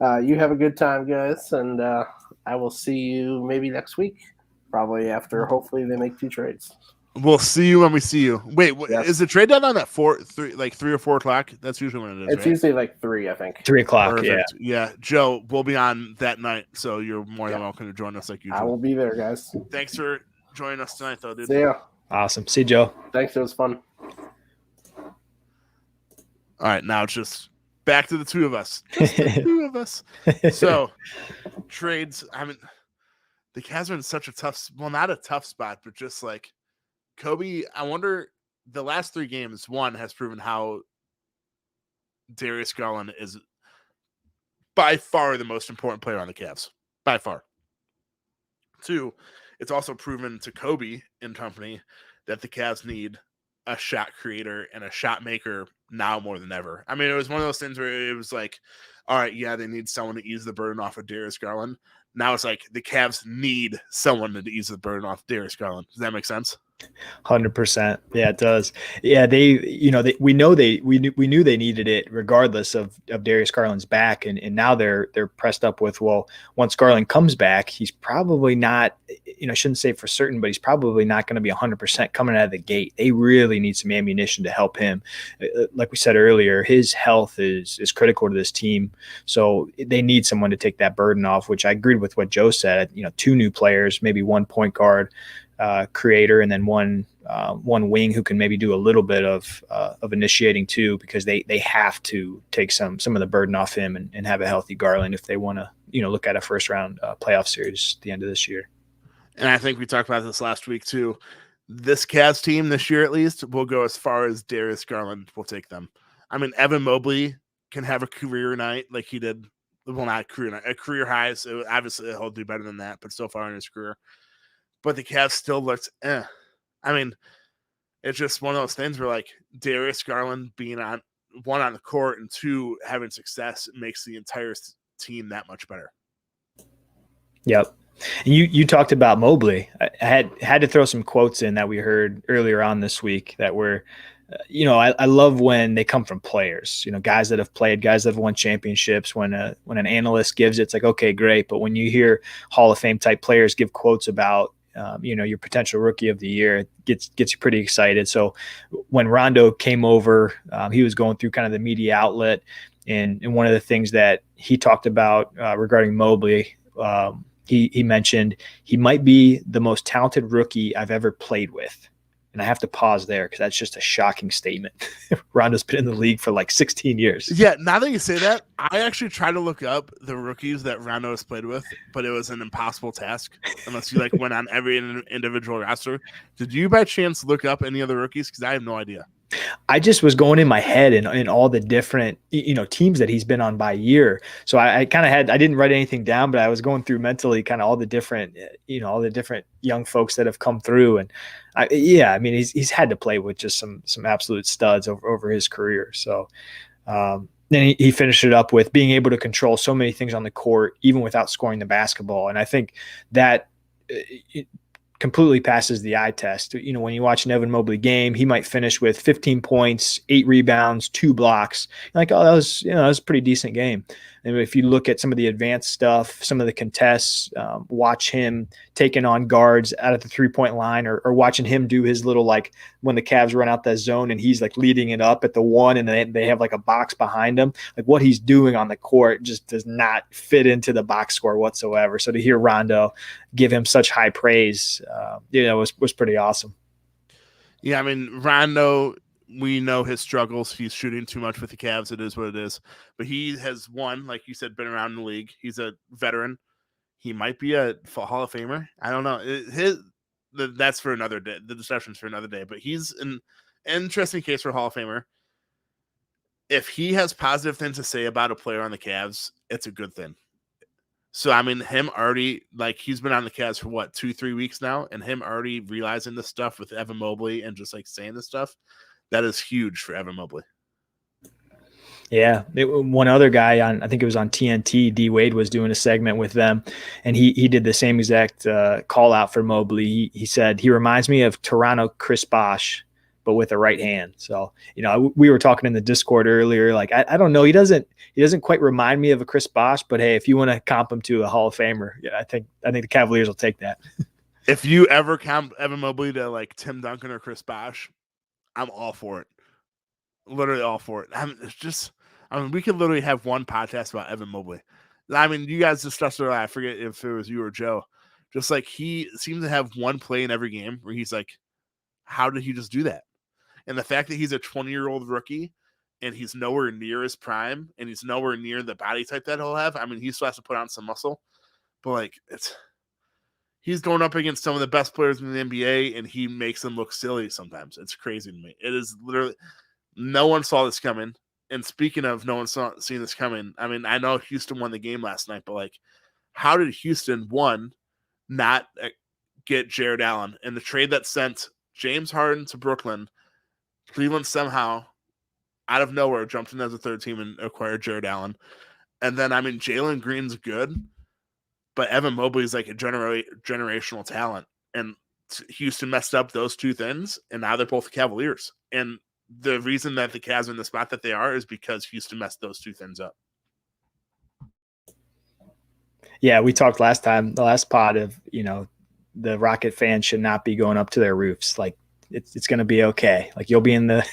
you have a good time, guys, and I will see you maybe next week, probably after hopefully they make 2 trades.
We'll see you when we see you. Wait,
yes.
Is the trade deadline at 3 or 4 o'clock? That's usually when it is.
It's
right?
usually like 3, I think.
3 o'clock.
Perfect. Yeah. Joe, we'll be on that night, so you're more than welcome to join us like usual.
I will be there, guys.
Thanks for joining us tonight, though, dude.
See ya.
Awesome. See you, Joe.
Thanks. It was fun.
All right, now it's just back to the 2 of us. Just the 2 of us. So, trades. I mean, the Cavs are in such a tough, well, not a tough spot, but just like Kobe. I wonder, the last 3 games, one has proven how Darius Garland is by far the most important player on the Cavs. By far. 2, it's also proven to Kobe and company that the Cavs need a shot creator and a shot maker now more than ever. I mean, it was one of those things where it was like, all right, yeah, they need someone to ease the burden off of Darius Garland. Now it's like the Cavs need someone to ease the burden off Darius Garland. Does that make sense?
100%. Yeah, it does. Yeah, we knew they needed it regardless of Darius Garland's back, and now they're pressed up with, well, once Garland comes back, he's probably not, I shouldn't say for certain, but he's probably not going to be 100% coming out of the gate. They really need some ammunition to help him. Like we said earlier, his health is critical to this team, so they need someone to take that burden off, which I agreed with what Joe said. 2 new players, maybe 1 point guard, creator, and then one wing who can maybe do a little bit of initiating too, because they have to take some of the burden off him and have a healthy Garland if they want to look at a first round playoff series at the end of this year.
And I think we talked about this last week too. This Cavs team this year at least will go as far as Darius Garland will take them. I mean, Evan Mobley can have a career night like he did. Well, not career night, a career high. So obviously he'll do better than that, but so far in his career. But the Cavs still looked I mean, it's just one of those things where like Darius Garland being on the court and 2 having success makes the entire team that much better.
Yep. And you talked about Mobley. I had to throw some quotes in that we heard earlier on this week that were, I love when they come from players, guys that have played, guys that have won championships. When an analyst gives it, it's like, okay, great. But when you hear Hall of Fame type players give quotes about, your potential rookie of the year, it gets you pretty excited. So when Rondo came over, he was going through kind of the media outlet, and one of the things that he talked about regarding Mobley, he mentioned he might be the most talented rookie I've ever played with. And I have to pause there because that's just a shocking statement. Rondo's been in the league for like 16 years.
Yeah, now that you say that, I actually tried to look up the rookies that Rondo has played with, but it was an impossible task unless you went on every individual roster. Did you by chance look up any other rookies? Because I have no idea.
I just was going in my head in all the different, teams that he's been on by year. So I kind of I didn't write anything down, but I was going through mentally kind of all the different, all the different young folks that have come through. And he's had to play with just some absolute studs over his career. So then he finished it up with being able to control so many things on the court, even without scoring the basketball. And I think that completely passes the eye test. When you watch an Evan Mobley game, he might finish with 15 points, 8 rebounds, 2 blocks. You're like, oh, that was a pretty decent game. And if you look at some of the advanced stuff, some of the contests, watch him taking on guards out at the 3-point line, or watching him do his little, like when the Cavs run out that zone and he's like leading it up at the 1 and they have like a box behind him. Like what he's doing on the court just does not fit into the box score whatsoever. So to hear Rondo give him such high praise, was pretty awesome.
Yeah, I mean, Rondo, we know his struggles. He's shooting too much with the Cavs. It is what it is. But he has won, like you said, been around in the league. He's a veteran. He might be a Hall of Famer. I don't know. That's for another day. The discussion's for another day. But he's an interesting case for Hall of Famer. If he has positive things to say about a player on the Cavs, it's a good thing. So, I mean, him already, like, he's been on the Cavs for, 2-3 weeks now, and him already realizing this stuff with Evan Mobley and just, like, saying this stuff, that is huge for Evan Mobley.
Yeah. One other guy I think it was on TNT, D Wade was doing a segment with them, and he did the same exact call out for Mobley. He said, he reminds me of Toronto Chris Bosh, but with a right hand. So, we were talking in the Discord earlier, like, I don't know. He doesn't quite remind me of a Chris Bosh, but hey, if you want to comp him to a Hall of Famer, I think the Cavaliers will take that.
If you ever comp Evan Mobley to like Tim Duncan or Chris Bosh, I'm all for it. Literally all for it. We could literally have one podcast about Evan Mobley. I mean, you guys discussed earlier, I forget if it was you or Joe, just like he seems to have one play in every game where he's like, how did he just do that? And the fact that he's a 20-year-old rookie and he's nowhere near his prime and he's nowhere near the body type that he'll have. I mean, he still has to put on some muscle, but like he's going up against some of the best players in the NBA and he makes them look silly sometimes. It's crazy to me. It is literally, no one saw this coming. And speaking of no one seeing this coming, I mean, I know Houston won the game last night, but like, how did Houston, one, not get Jared Allen? And the trade that sent James Harden to Brooklyn, Cleveland somehow, out of nowhere, jumped in as a third team and acquired Jared Allen. And then, I mean, Jalen Green's good, but Evan Mobley is like a generational talent. And Houston messed up those two things, and now they're both Cavaliers. And the reason that the Cavs are in the spot that they are is because Houston messed those two things up.
Yeah, we talked the last pod of, the Rocket fans should not be going up to their roofs. Like, it's going to be okay. Like, you'll be in the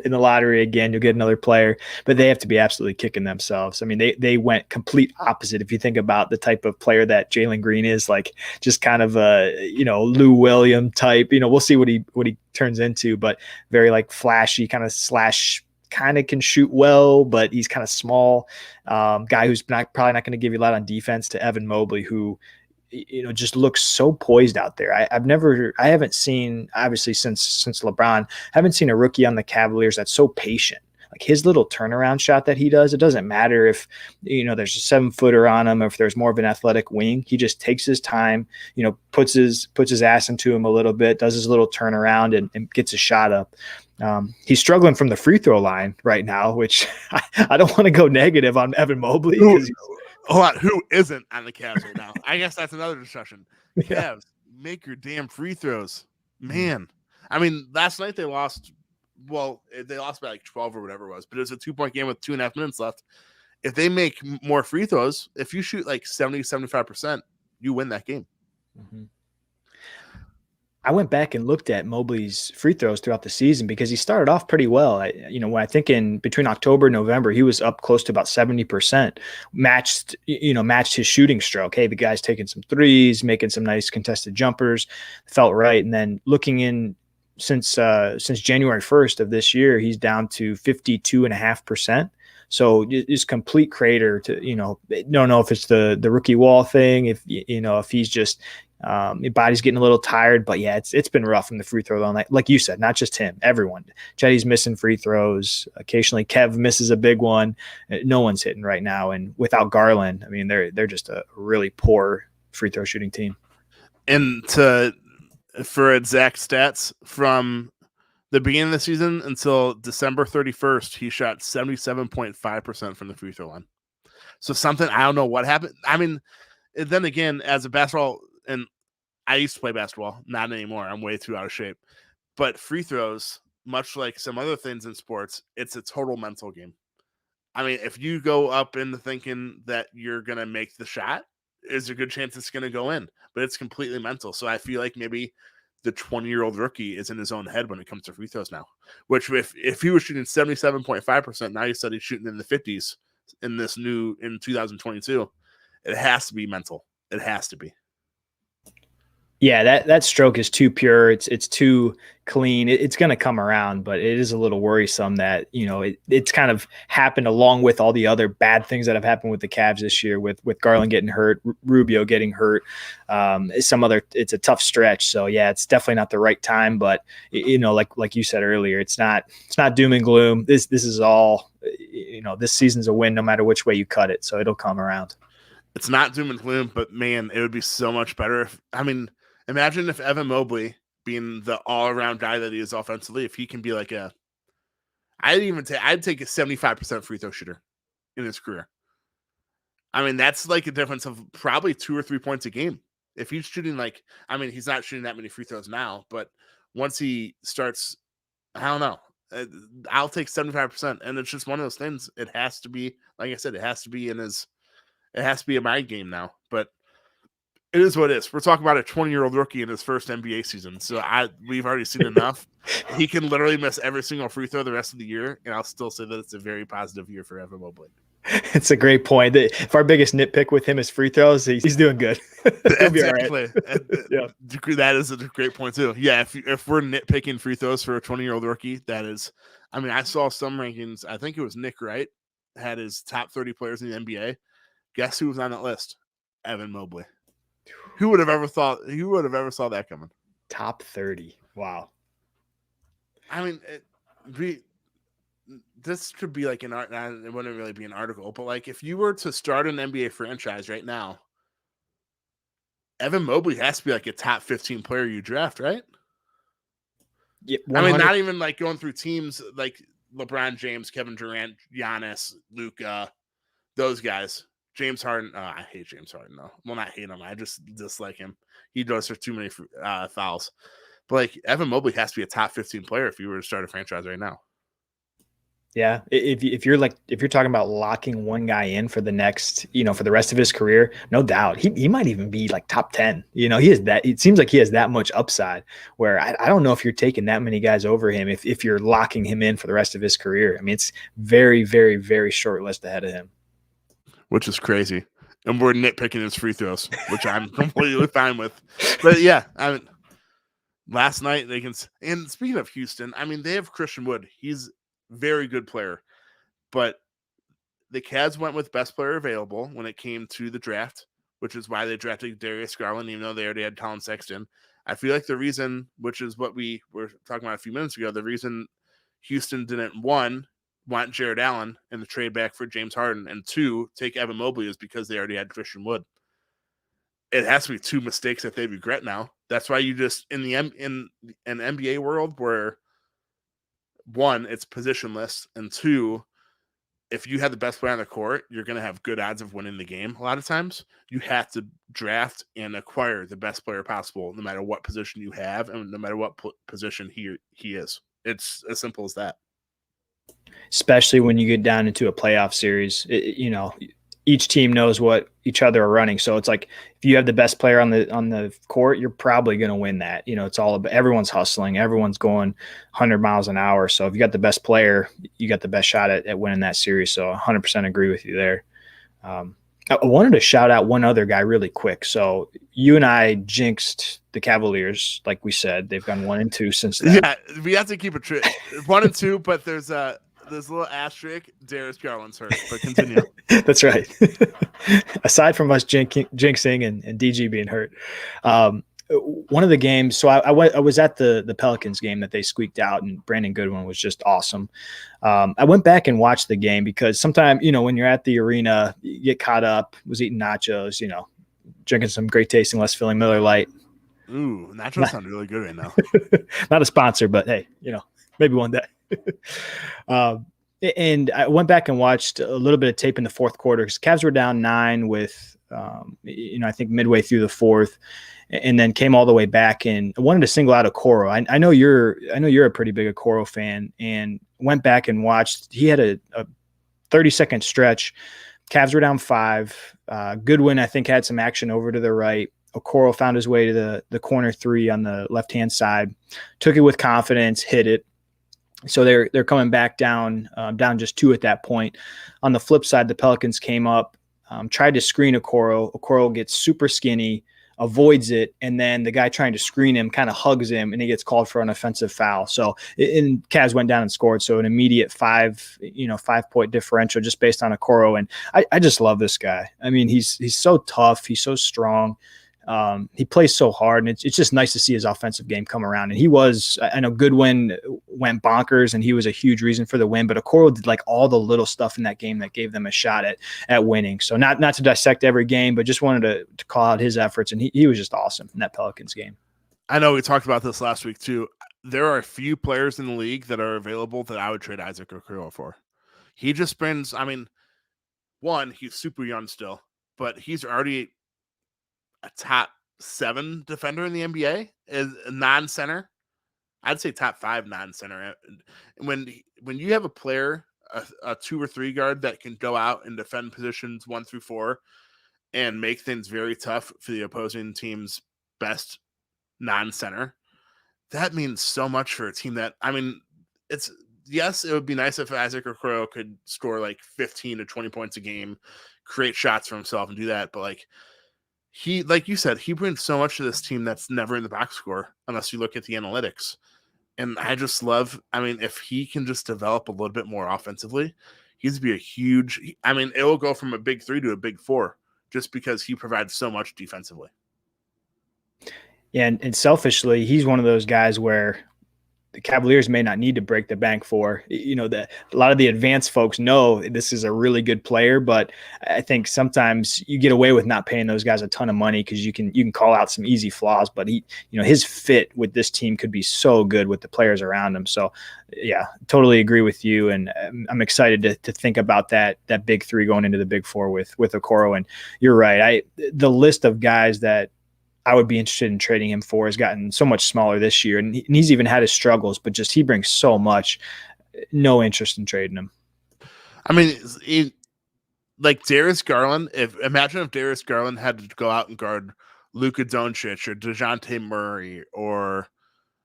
lottery again. You'll get another player, but they have to be absolutely kicking themselves. I mean, they went complete opposite. If you think about the type of player that Jalen Green is, like, just kind of a, Lou Williams type, we'll see what he turns into, but very like flashy kind of slash, kind of can shoot well, but he's kind of small, guy who's probably not going to give you a lot on defense, to Evan Mobley, who, just looks so poised out there. I haven't seen, obviously since LeBron, haven't seen a rookie on the Cavaliers that's so patient. Like his little turnaround shot that he does, it doesn't matter if, there's a 7-footer on him or if there's more of an athletic wing. He just takes his time, puts his ass into him a little bit, does his little turnaround and gets a shot up. He's struggling from the free throw line right now, which I don't want to go negative on Evan Mobley.
Who isn't on the Cavs right now? I guess that's another discussion.
Yeah.
Cavs, make your damn free throws. Man. I mean, last night they lost. Well, they lost by like 12 or whatever it was, but it was a 2-point game with 2.5 minutes left. If they make more free throws, if you shoot like 70-75%, you win that game.
Mm-hmm. I went back and looked at Mobley's free throws throughout the season because he started off pretty well. When I think in between October and November, he was up close to about 70%, matched his shooting stroke. Hey, the guy's taking some threes, making some nice contested jumpers, felt right. And then looking in since January 1st of this year, he's down to 52.5%. So it's complete crater to, don't know if it's the rookie wall thing, if he's just, his body's getting a little tired, but yeah, it's been rough in the free throw line. Like you said, not just him, everyone. Chetty's missing free throws. Occasionally Kev misses a big one. No one's hitting right now. And without Garland, I mean, they're just a really poor free throw shooting team.
And for exact stats, from the beginning of the season until December 31st, he shot 77.5% from the free throw line. So something, I don't know what happened. I mean, then again, as a basketball, and I used to play basketball, not anymore. I'm way too out of shape. But free throws, much like some other things in sports, it's a total mental game. I mean, if you go up into thinking that you're going to make the shot, there's a good chance it's going to go in, but it's completely mental. So I feel like maybe the 20-year-old rookie is in his own head when it comes to free throws now, which if he was shooting 77.5%, now you said he's shooting in the 50s in 2022, it has to be mental. It has to be.
Yeah, that stroke is too pure. It's too clean. It's going to come around, but it is a little worrisome that, it's kind of happened along with all the other bad things that have happened with the Cavs this year, with Garland getting hurt, Rubio getting hurt, it's a tough stretch. So yeah, it's definitely not the right time, but like you said earlier, it's not doom and gloom. This is all, this season's a win no matter which way you cut it. So it'll come around.
It's not doom and gloom, but man, it would be so much better imagine if Evan Mobley, being the all-around guy that he is offensively, if he can be like I'd take a 75% free throw shooter in his career. I mean, that's like a difference of probably 2 or 3 points a game. If he's shooting he's not shooting that many free throws now, but once he starts, I don't know, I'll take 75%. And it's just one of those things. It has to be, like I said, it has to be a mind game now, but it is what it is. We're talking about a 20-year-old rookie in his first NBA season. So we've already seen enough. He can literally miss every single free throw the rest of the year, and I'll still say that it's a very positive year for Evan Mobley.
It's a great point. If our biggest nitpick with him is free throws, he's doing good. He'll be all right.
Yeah. That is a great point too. Yeah, if we're nitpicking free throws for a 20-year-old rookie, that is. I mean, I saw some rankings. I think it was Nick Wright had his top 30 players in the NBA. Guess who was on that list? Evan Mobley. Who would have ever saw that coming?
Top 30. Wow.
I mean, this could be like an art. It wouldn't really be an article, but like if you were to start an NBA franchise right now, Evan Mobley has to be like a top 15 player you draft, right?
Yeah,
I mean, not even like going through teams like LeBron James, Kevin Durant, Giannis, Luka, those guys. James Harden. I hate James Harden, though. Well, not hate him. I just dislike him. He does for too many fouls. But like Evan Mobley has to be a top 15 player if you were to start a franchise right now.
Yeah, if you're talking about locking one guy in for the next, for the rest of his career, no doubt he might even be like top 10. He is that. It seems like he has that much upside. Where I don't know if you're taking that many guys over him if you're locking him in for the rest of his career. I mean, it's very, very, very short list ahead of him.
Which is crazy. And we're nitpicking his free throws, which I'm completely fine with. But yeah, I mean, last night and speaking of Houston, I mean, they have Christian Wood. He's a very good player. But the Cavs went with best player available when it came to the draft, which is why they drafted Darius Garland, even though they already had Colin Sexton. I feel like the reason, which is what we were talking about a few minutes ago, the reason Houston didn't, want Jared Allen in the trade back for James Harden, and 2, take Evan Mobley is because they already had Christian Wood. It has to be 2 mistakes that they regret now. That's why you just in an NBA world where 1, it's positionless, and 2, if you have the best player on the court, you're going to have good odds of winning the game. A lot of times you have to draft and acquire the best player possible, no matter what position you have and no matter what position he is. It's as simple as that.
Especially when you get down into a playoff series, each team knows what each other are running. So it's like if you have the best player on the court, you're probably going to win that. It's all about everyone's hustling, everyone's going 100 miles an hour. So if you got the best player, you got the best shot at winning that series. So 100% agree with you there. I wanted to shout out one other guy really quick. So you and I jinxed the Cavaliers, like we said. They've gone 1-2 since then.
Yeah, we have to keep it 1-2, but there's a little asterisk. Darius Garland's hurt, but continue.
That's right. Aside from us jinxing and DG being hurt, one of the games. So I was at the Pelicans game that they squeaked out, and Brandon Goodwin was just awesome. I went back and watched the game because sometimes when you're at the arena, you get caught up. Was eating nachos, drinking some great tasting, less filling Miller Lite.
Ooh, nachos sound really good right now.
Not a sponsor, but hey, maybe one day. And I went back and watched a little bit of tape in the fourth quarter because Cavs were down 9 with, I think midway through the fourth, and then came all the way back. And I wanted to single out Okoro. I know you're a pretty big Okoro fan, and went back and watched. He had a 30-second stretch. Cavs were down 5. Goodwin, I think, had some action over to the right. Okoro found his way to the corner 3 on the left-hand side, took it with confidence, hit it. So they're coming back down just 2 at that point. On the flip side, the Pelicans came up, tried to screen Okoro. Okoro gets super skinny, avoids it, and then the guy trying to screen him kind of hugs him, and he gets called for an offensive foul. So Cavs went down and scored. So an immediate 5-point differential just based on Okoro. And I just love this guy. I mean, he's so tough. He's so strong. He plays so hard, and it's just nice to see his offensive game come around. And I know Goodwin went bonkers, and he was a huge reason for the win, but Okoro did like all the little stuff in that game that gave them a shot at winning. So not to dissect every game, but just wanted to call out his efforts, and he was just awesome in that Pelicans game.
I know we talked about this last week too. There are a few players in the league that are available that I would trade Isaac Okoro for. He just brings, I mean, one, he's super young still, but he's already a top 7 defender in the NBA as a non-center. I'd say top 5 non-center. When you have a player, a 2 or 3 guard that can go out and defend positions 1 through 4 and make things very tough for the opposing team's best non-center, that means so much for a team that, I mean, it would be nice if Isaac Okoro could score like 15 to 20 points a game, create shots for himself and do that. But like you said, he brings so much to this team that's never in the box score unless you look at the analytics. And I just love, I mean, if he can just develop a little bit more offensively, he's be a huge, I mean, it will go from a big 3 to a big 4 just because he provides so much defensively.
Yeah, and selfishly, he's one of those guys where the Cavaliers may not need to break the bank for. A lot of the advanced folks know this is a really good player, but I think sometimes you get away with not paying those guys a ton of money because you can call out some easy flaws, but his fit with this team could be so good with the players around him. So yeah, totally agree with you. And I'm excited to think about that big 3 going into the big 4 with Okoro. And you're right. The list of guys that I would be interested in trading him for has gotten so much smaller this year, and he's even had his struggles, but just he brings so much. No interest in trading him.
I mean, like Darius Garland. Imagine if Darius Garland had to go out and guard Luka Doncic or DeJounte Murray, or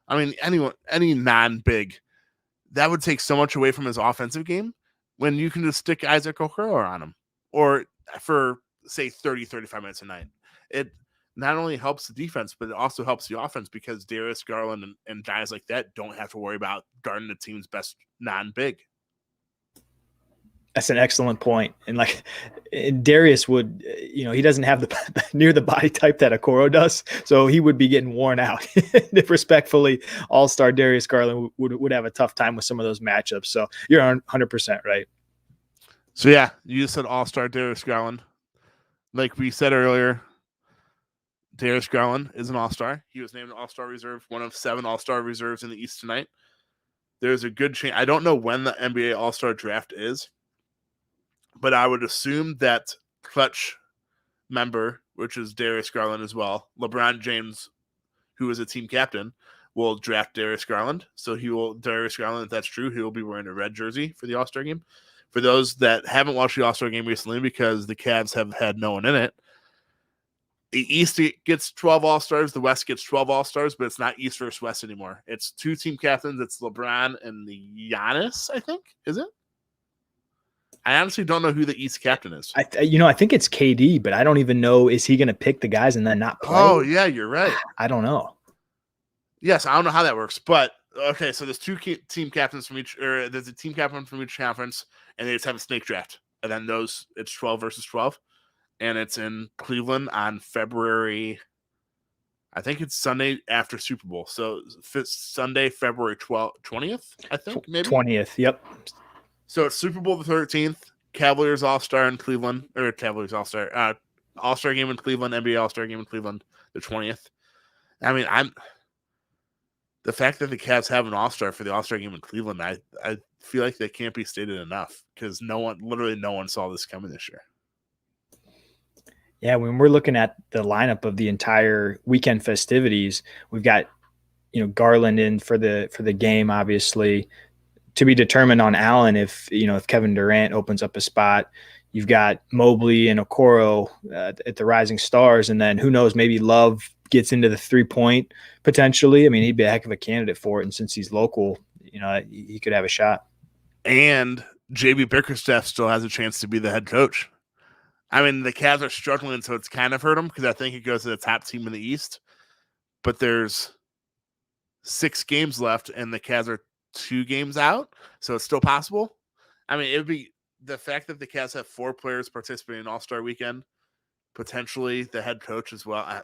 any non-big, that would take so much away from his offensive game. When you can just stick Isaac Okoro on him, or for say 30, 35 minutes a night, it not only helps the defense, but it also helps the offense because Darius Garland and guys like that don't have to worry about guarding the team's best non-big.
That's an excellent point. And Darius would, he doesn't have the near the body type that Okoro does. So he would be getting worn out. Respectfully, all-star Darius Garland would have a tough time with some of those matchups. So you're 100% right.
So yeah, you just said all-star Darius Garland. Like we said earlier, Darius Garland is an all-star. He was named an all-star reserve, one of 7 all-star reserves in the East tonight. There's a good chance. I don't know when the NBA all-star draft is, but I would assume that clutch member, which is Darius Garland as well, LeBron James, who is a team captain, will draft Darius Garland. So Darius Garland, if that's true, he will be wearing a red jersey for the all-star game. For those that haven't watched the all-star game recently because the Cavs have had no one in it, the East gets 12 All-Stars, the West gets 12 All-Stars, but it's not East versus West anymore. It's 2 team captains. It's LeBron and the Giannis, I think. Is it? I honestly don't know who the East captain is.
I think it's KD, but I don't even know, is he going to pick the guys and then not play?
Oh, yeah, you're right.
I don't know.
Yes, I don't know how that works, but okay, so there's 2 team captains from each, or there's a team captain from each conference, and they just have a snake draft. And then it's 12 versus 12. And it's in Cleveland on February, I think it's Sunday after Super Bowl. So Sunday, February 20th, I think, maybe?
20th, yep.
So it's Super Bowl the 13th, Cavaliers All-Star in Cleveland, or Cavaliers All-Star, All-Star game in Cleveland, NBA All-Star game in Cleveland, the 20th. I mean, the fact that the Cavs have an All-Star for the All-Star game in Cleveland, I feel like that can't be stated enough because literally no one saw this coming this year.
Yeah, when we're looking at the lineup of the entire weekend festivities, we've got, Garland in for the game, obviously. to be determined on Allen if Kevin Durant opens up a spot. You've got Mobley and Okoro at the Rising Stars, and then who knows, maybe Love gets into the 3-point potentially. I mean, he'd be a heck of a candidate for it, and since he's local, he could have a shot.
And JB Bickerstaff still has a chance to be the head coach. I mean, the Cavs are struggling, so it's kind of hurt them because I think it goes to the top team in the East. But there's 6 games left, and the Cavs are 2 games out, so it's still possible. I mean, it would be the fact that the Cavs have 4 players participating in All-Star Weekend, potentially the head coach as well. I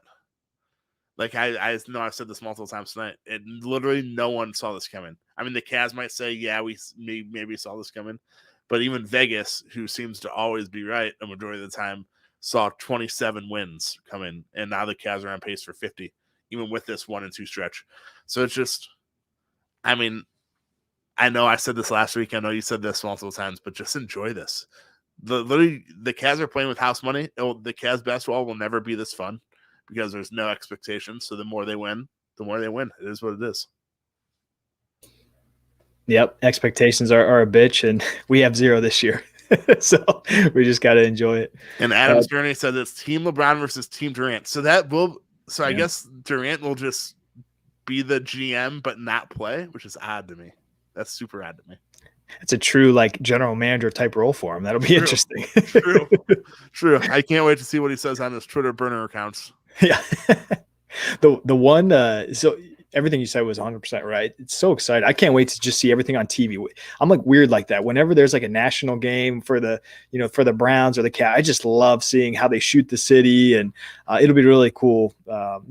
know I've said this multiple times tonight. Literally no one saw this coming. I mean, the Cavs might say, yeah, we maybe saw this coming. But even Vegas, who seems to always be right a majority of the time, saw 27 wins coming. And now the Cavs are on pace for 50, even with this 1-2 stretch. So it's just, I mean, I know I said this last week. I know you said this multiple times, but just enjoy this. The Cavs are playing with house money. The Cavs basketball will never be this fun because there's no expectations. So the more they win, the more they win. It is what it is.
Yep. Expectations are a bitch, and we have 0 this year. So we just got to enjoy it.
And Adam's journey said it's Team LeBron versus Team Durant. So I guess Durant will just be the GM, but not play, which is odd to me. That's super odd to me.
It's a true general manager type role for him. That'll be interesting.
True. I can't wait to see what he says on his Twitter burner accounts.
Yeah. the one so everything you said was 100% right. It's so exciting. I can't wait to just see everything on TV. I'm weird like that. Whenever there's a national game for the Browns or the Cavs, I just love seeing how they shoot the city, and it'll be really cool. How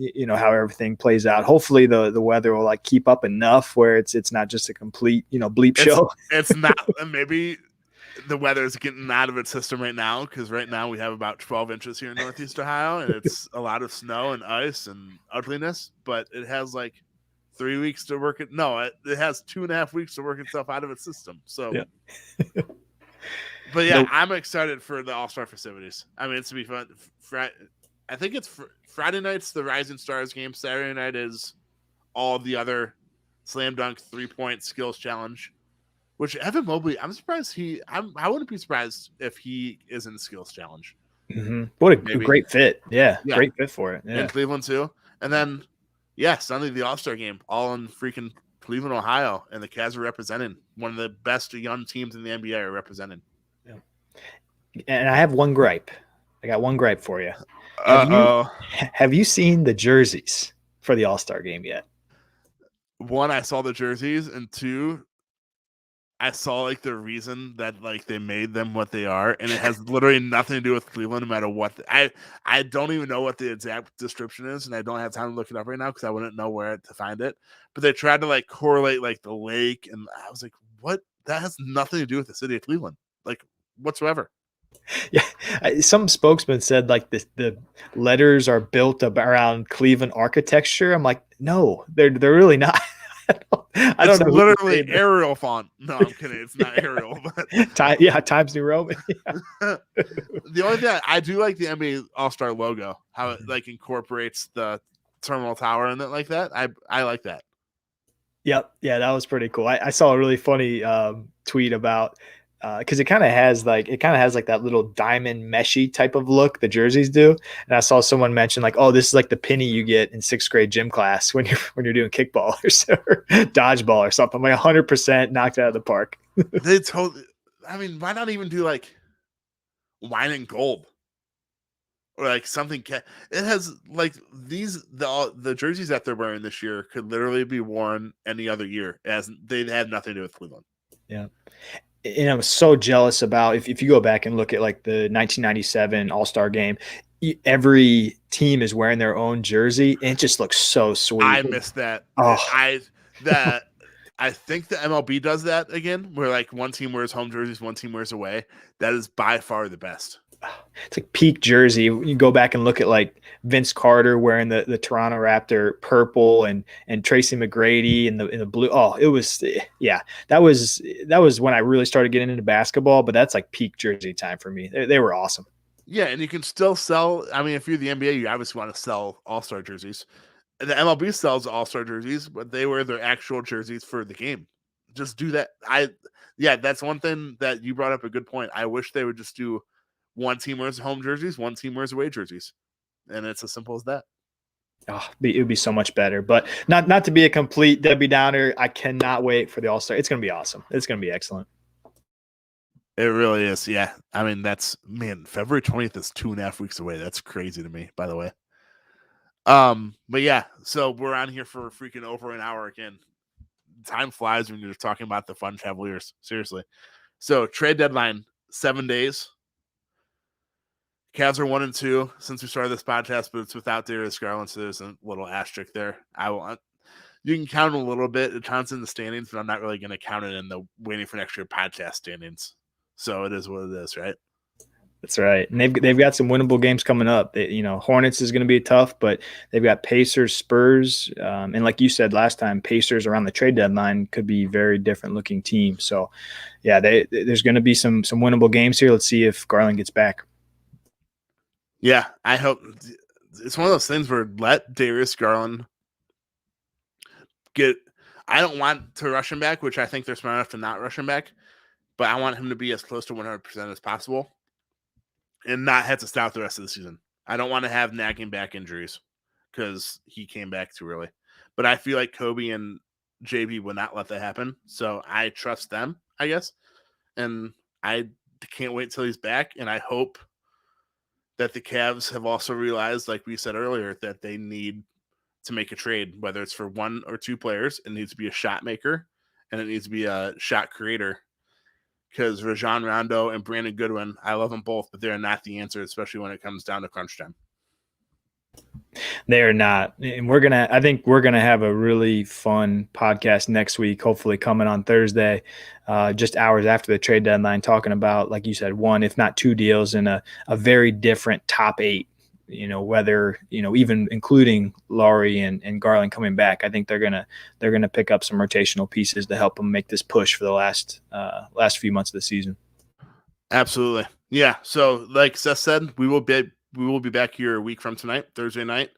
everything plays out. Hopefully the weather will keep up enough where it's not just a complete bleep show.
It's not. Maybe the weather is getting out of its system right now, because right now we have about 12 inches here in Northeast Ohio, and it's a lot of snow and ice and ugliness. But it has 3 weeks to work it. No, it has 2.5 weeks to work itself out of its system. So, yeah. But yeah, I'm excited for the All-Star festivities. I mean, it's gonna be fun. I think it's Friday night's the Rising Stars game. Saturday night is all of the other slam dunk 3-point skills challenge. Which Evan Mobley, I'm surprised I wouldn't be surprised if he is in the skills challenge.
Mm-hmm. What a great fit. Yeah, great fit for it. Yeah.
In Cleveland too. And then, Sunday the All-Star game, all in freaking Cleveland, Ohio, and the Cavs are representing. One of the best young teams in the NBA are representing.
Yeah. And I have one gripe. I got one gripe for you. Have you seen the jerseys for the All-Star game yet?
1, I saw the jerseys, and 2, I saw the reason that they made them what they are, and it has literally nothing to do with Cleveland. No matter what, I don't even know what the exact description is, and I don't have time to look it up right now because I wouldn't know where to find it. But they tried to correlate the lake, and I was like, "What? That has nothing to do with the city of Cleveland, whatsoever."
Yeah, some spokesman said the letters are built around Cleveland architecture. I'm like, no, they're really not. I don't know.
Literally Arial font. No, I'm kidding. It's not Arial, but
Times New Roman. Yeah.
The only thing I do like the NBA All-Star logo, how it incorporates the terminal tower and it like that. I like that.
Yep. Yeah, that was pretty cool. I saw a really funny tweet about because it kind of has that little diamond meshy type of look the jerseys do, and I saw someone mention oh, this is the penny you get in 6th grade gym class when you're doing kickball or dodgeball or something. 100% knocked out of the park.
They totally. I mean, why not even do wine and gold or something? It has the jerseys that they're wearing this year could literally be worn any other year, as they have nothing to do with Cleveland.
Yeah. And I'm so jealous about if you go back and look at the 1997 All-Star game, every team is wearing their own jersey, and it just looks so sweet.
I missed that.
Oh.
I think the MLB does that again, where one team wears home jerseys, one team wears away. That is by far the best.
It's peak jersey. You go back and look at Vince Carter wearing the Toronto Raptor purple and Tracy McGrady in the blue. Oh, it was that was when I really started getting into basketball. But that's peak jersey time for me. They were awesome.
Yeah, and you can still sell. I mean, if you're the NBA, you obviously want to sell All-Star jerseys. The MLB sells All-Star jerseys, but they wear their actual jerseys for the game. just do that. That's one thing that you brought up, a good point. I wish they would just do one team wears home jerseys, one team wears away jerseys, and it's as simple as that.
Oh, it would be so much better. But not to be a complete Debbie Downer, I cannot wait for the All-Star. It's going to be awesome. It's going to be excellent.
It really is. Yeah. I mean, February 20th is 2.5 weeks away. That's crazy to me, by the way. But yeah, so we're on here for freaking over an hour again. Time flies when you're talking about the fun Cavaliers. Seriously. So trade deadline, 7 days. Cavs are 1-2 since we started this podcast, but it's without Darius Garland, so there's a little asterisk there. You can count a little bit. It counts in the standings, but I'm not really going to count it in the waiting for next year podcast standings. So it is what it is, right?
That's right. And they've got some winnable games coming up. Hornets is going to be tough, but they've got Pacers, Spurs, and like you said last time, Pacers around the trade deadline could be very different looking team. So, yeah, there's going to be some winnable games here. Let's see if Garland gets back.
Yeah, I hope. It's one of those things where let Darius Garland get. I don't want to rush him back, which I think they're smart enough to not rush him back, but I want him to be as close to 100% as possible and not have to stop the rest of the season. I don't want to have nagging back injuries because he came back too early. But I feel like Kobe and JB would not let that happen, so I trust them, I guess, and I can't wait till he's back, and I hope that the Cavs have also realized, like we said earlier, that they need to make a trade, whether it's for one or two players. It needs to be a shot maker and it needs to be a shot creator, because Rajon Rondo and Brandon Goodwin, I love them both, but they're not the answer, especially when it comes down to crunch time.
They are not. And I think we're going to have a really fun podcast next week, hopefully coming on Thursday, just hours after the trade deadline, talking about, like you said, one, if not two deals in a very different top 8, whether, even including Lowry and Garland coming back. I think they're going to pick up some rotational pieces to help them make this push for the last few months of the season.
Absolutely. Yeah. So like Seth said, we will be back here a week from tonight, Thursday night,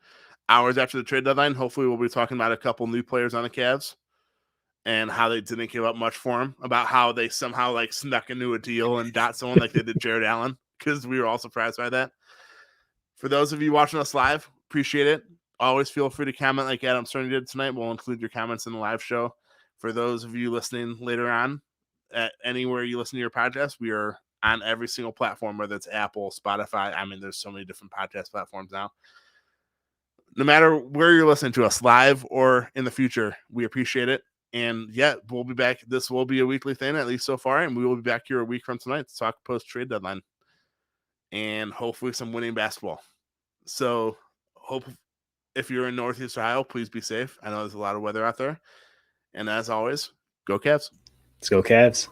hours after the trade deadline. Hopefully we'll be talking about a couple new players on the Cavs and how they didn't give up much for him, about how they somehow snuck into a deal and got someone like they did Jared Allen, because we were all surprised by that. For those of you watching us live, appreciate it. Always feel free to comment like Adam Stern did tonight. We'll include your comments in the live show. For those of you listening later on, at anywhere you listen to your podcast, we are on every single platform, whether it's Apple, Spotify. I mean, there's so many different podcast platforms now. No matter where you're listening to us, live or in the future, we appreciate it. And yeah, we'll be back. This will be a weekly thing, at least so far. And we will be back here a week from tonight to talk post-trade deadline and hopefully some winning basketball. So hope if you're in Northeast Ohio, please be safe. I know there's a lot of weather out there. And as always, go Cavs.
Let's go Cavs.